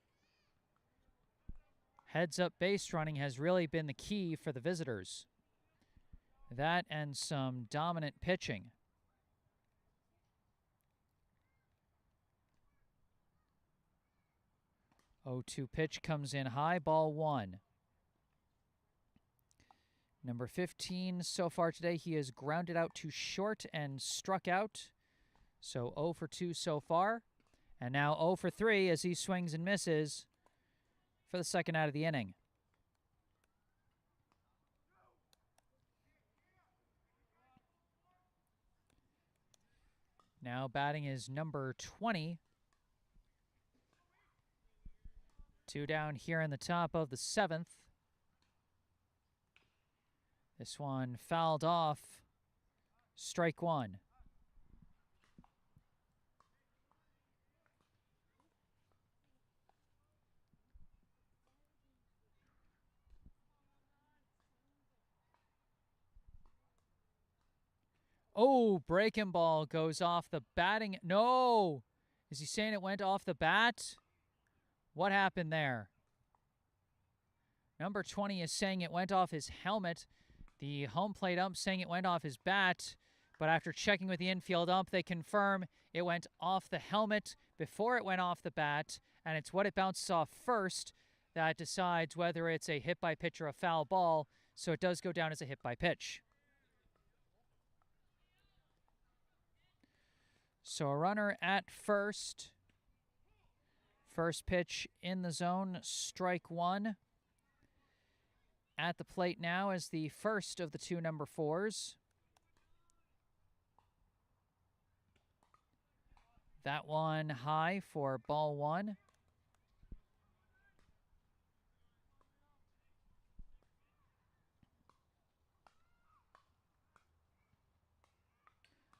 Heads-up base running has really been the key for the visitors. That and some dominant pitching. 0-2 pitch comes in high, ball 1. Number 15 so far today, he has grounded out to short and struck out. So 0 for 2 so far. And now 0 for 3 as he swings and misses for the second out of the inning. Now batting is number 20. 2 down here in the top of the 7th. This one fouled off. Strike 1. Oh, breaking ball goes off the batting. No! Is he saying it went off the bat? What happened there? Number 20 is saying it went off his helmet. The home plate ump saying it went off his bat. But after checking with the infield ump, they confirm it went off the helmet before it went off the bat. And it's what it bounces off first. that decides whether it's a hit by pitch or a foul ball, so it does go down as a hit by pitch. So a runner at first. First pitch in the zone, strike one. At the plate now is the first of the two number 4s. That one high for ball one.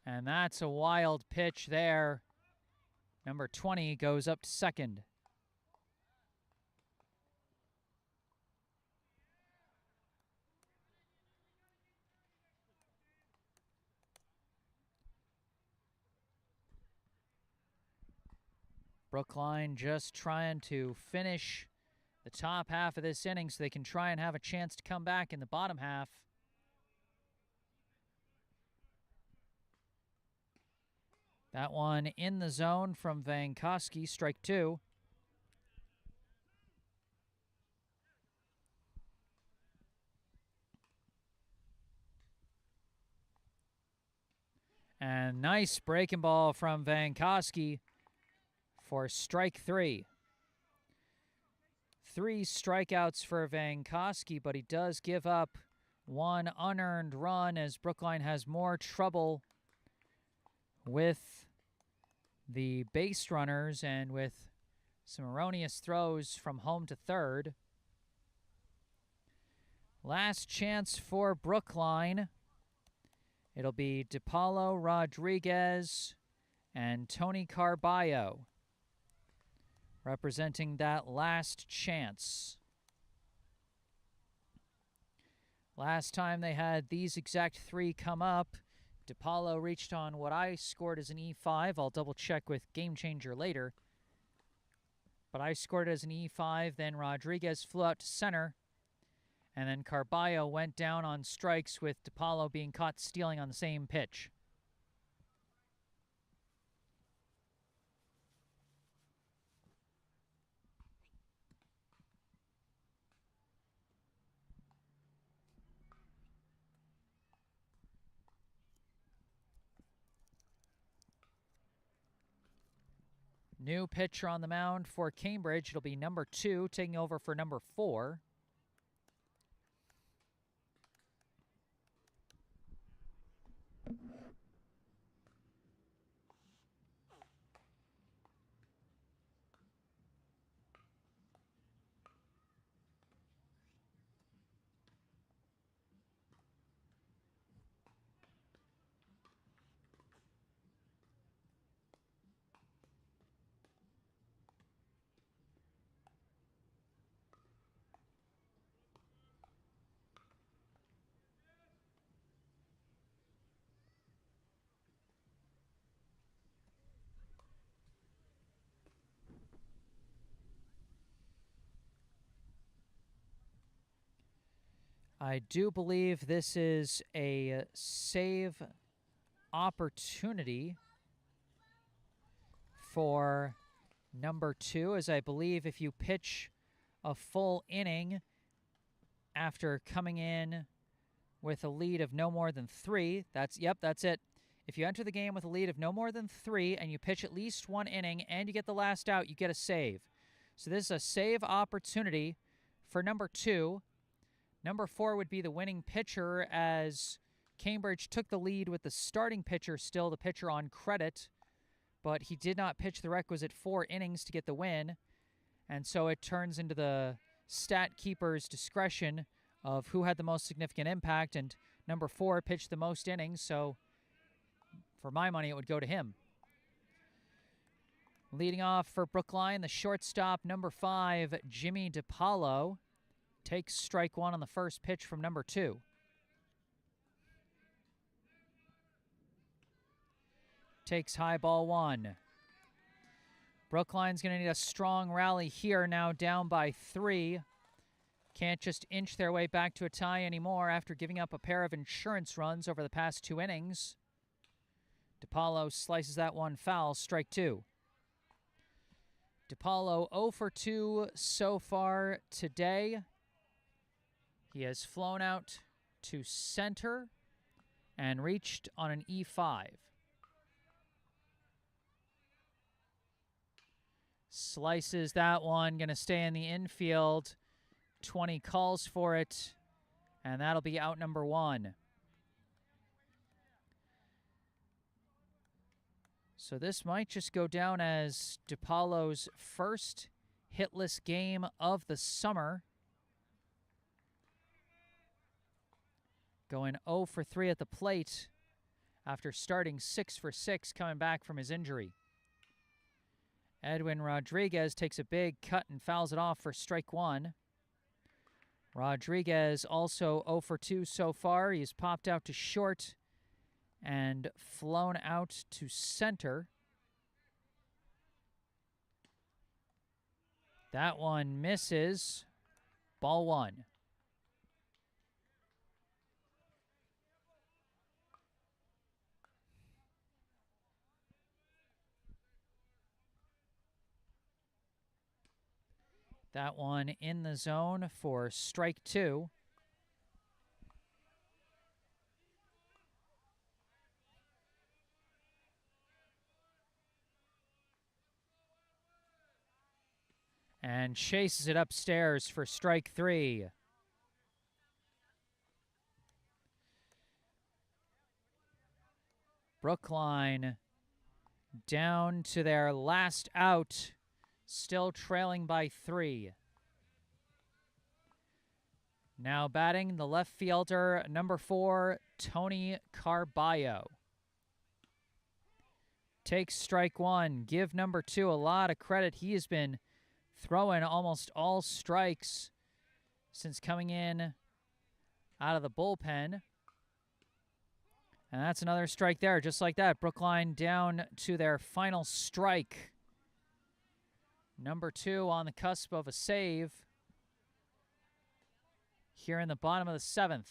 And that's a wild pitch there. Number 20 goes up to second. Brookline just trying to finish the top half of this inning so they can try and have a chance to come back in the bottom half. That one in the zone from Vankowski, strike two. And nice breaking ball from Vankowski for strike three. 3 strikeouts for Vankowski, but he does give up one unearned run as Brookline has more trouble with the base runners and with some erroneous throws from home to third. Last chance for Brookline. It'll be DePaulo, Rodriguez, and Tony Carballo representing that last chance. Last time they had these exact 3 come up, DePaulo reached on what I scored as an E5. I'll double check with Game Changer later. But I scored it as an E5, then Rodriguez flew out to center, and then Carballo went down on strikes with DePaulo being caught stealing on the same pitch. New pitcher on the mound for Cambridge. It'll be number 2 taking over for number 4. I do believe this is a save opportunity for number 2, as I believe if you pitch a full inning after coming in with a lead of no more than 3, that's it. If you enter the game with a lead of no more than 3 and you pitch at least 1 inning and you get the last out, you get a save. So this is a save opportunity for number 2. Number 4 would be the winning pitcher as Cambridge took the lead with the starting pitcher still, the pitcher on credit, but he did not pitch the requisite 4 innings to get the win, and so it turns into the stat keeper's discretion of who had the most significant impact, and number 4 pitched the most innings, so for my money it would go to him. Leading off for Brookline, the shortstop, number 5, Jimmy DePaulo. Takes strike 1 on the first pitch from number 2. Takes high ball 1. Brookline's going to need a strong rally here, now down by 3. Can't just inch their way back to a tie anymore after giving up a pair of insurance runs over the past 2 innings. DePaulo slices that one foul, strike 2. DePaulo 0 for 2 so far today. He has flown out to center and reached on an E5. Slices that one, going to stay in the infield. 20 calls for it, and that'll be out number 1. So this might just go down as DePaulo's first hitless game of the summer. Going 0 for 3 at the plate after starting 6 for 6 coming back from his injury. Edwin Rodriguez takes a big cut and fouls it off for strike 1. Rodriguez also 0 for 2 so far. He's popped out to short and flown out to center. That one misses. Ball 1. That one in the zone for strike 2. And chases it upstairs for strike 3. Brookline down to their last out. Still trailing by 3. Now batting the left fielder, number 4, Tony Carballo. Takes strike 1. Give number 2 a lot of credit. He has been throwing almost all strikes since coming in out of the bullpen. And that's another strike there, just like that. Brookline down to their final strike. Number 2 on the cusp of a save here in the bottom of the 7th.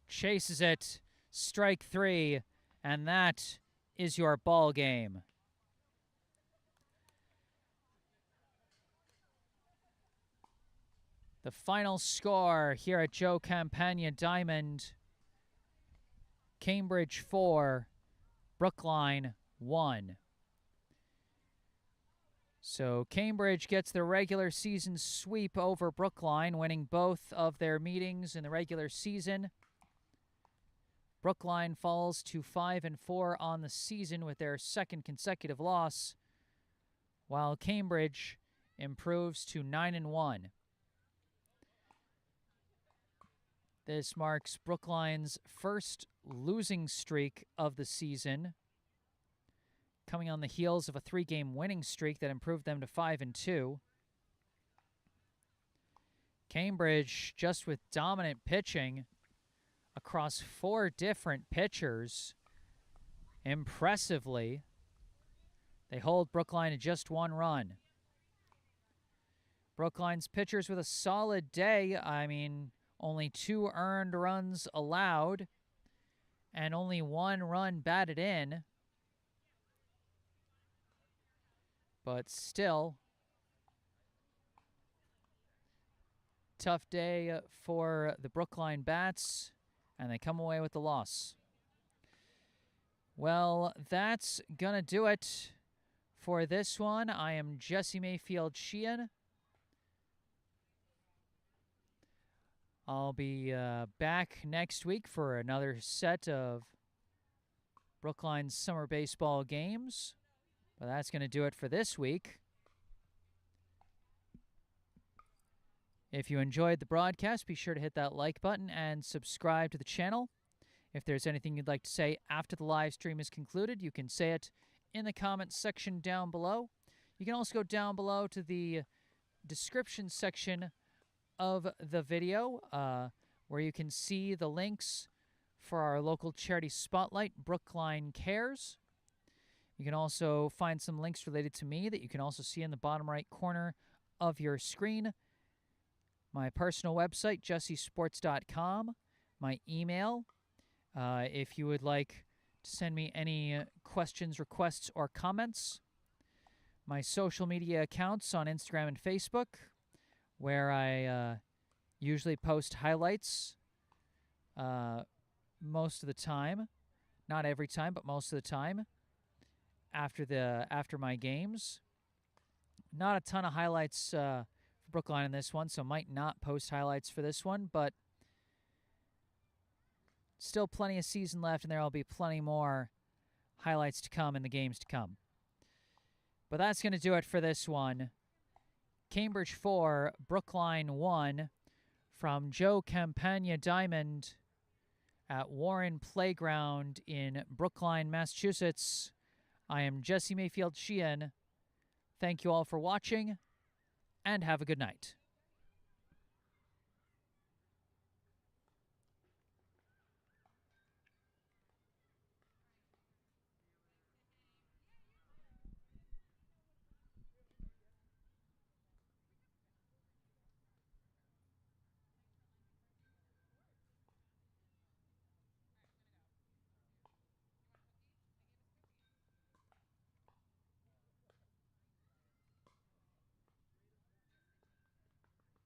Chases it, strike 3, and that is your ball game. The final score here at Joe Campagna Diamond: Cambridge 4, Brookline 1. So Cambridge gets the regular season sweep over Brookline, winning both of their meetings in the regular season. Brookline falls to 5-4 on the season with their second consecutive loss, while Cambridge improves to 9-1. This marks Brookline's first losing streak of the season, coming on the heels of a 3-game winning streak that improved them to 5-2. Cambridge, just with dominant pitching across 4 different pitchers, impressively, they hold Brookline to just 1 run. Brookline's pitchers with a solid day. I mean, only 2 earned runs allowed and only 1 run batted in. But still, tough day for the Brookline Bats, and they come away with the loss. Well, that's going to do it for this one. I am Jesse Mayfield-Sheehan. I'll be back next week for another set of Brookline's summer baseball games. But that's going to do it for this week. If you enjoyed the broadcast, be sure to hit that like button and subscribe to the channel. If there's anything you'd like to say after the live stream is concluded, you can say it in the comments section down below. You can also go down below to the description section of the video, where you can see the links for our local charity spotlight, Brookline Cares. You can also find some links related to me that you can also see in the bottom right corner of your screen. My personal website, jessesports.com. my email if you would like to send me any questions, requests, or comments. My social media accounts on Instagram and Facebook, where I usually post highlights most of the time. Not every time, but most of the time after my games. Not a ton of highlights for Brookline in this one, so might not post highlights for this one, but still plenty of season left, and there will be plenty more highlights to come in the games to come. But that's going to do it for this one. Cambridge 4, Brookline 1 from Joe Campagna Diamond at Warren Playground in Brookline, Massachusetts. I am Jesse Mayfield-Sheehan. Thank you all for watching, and have a good night.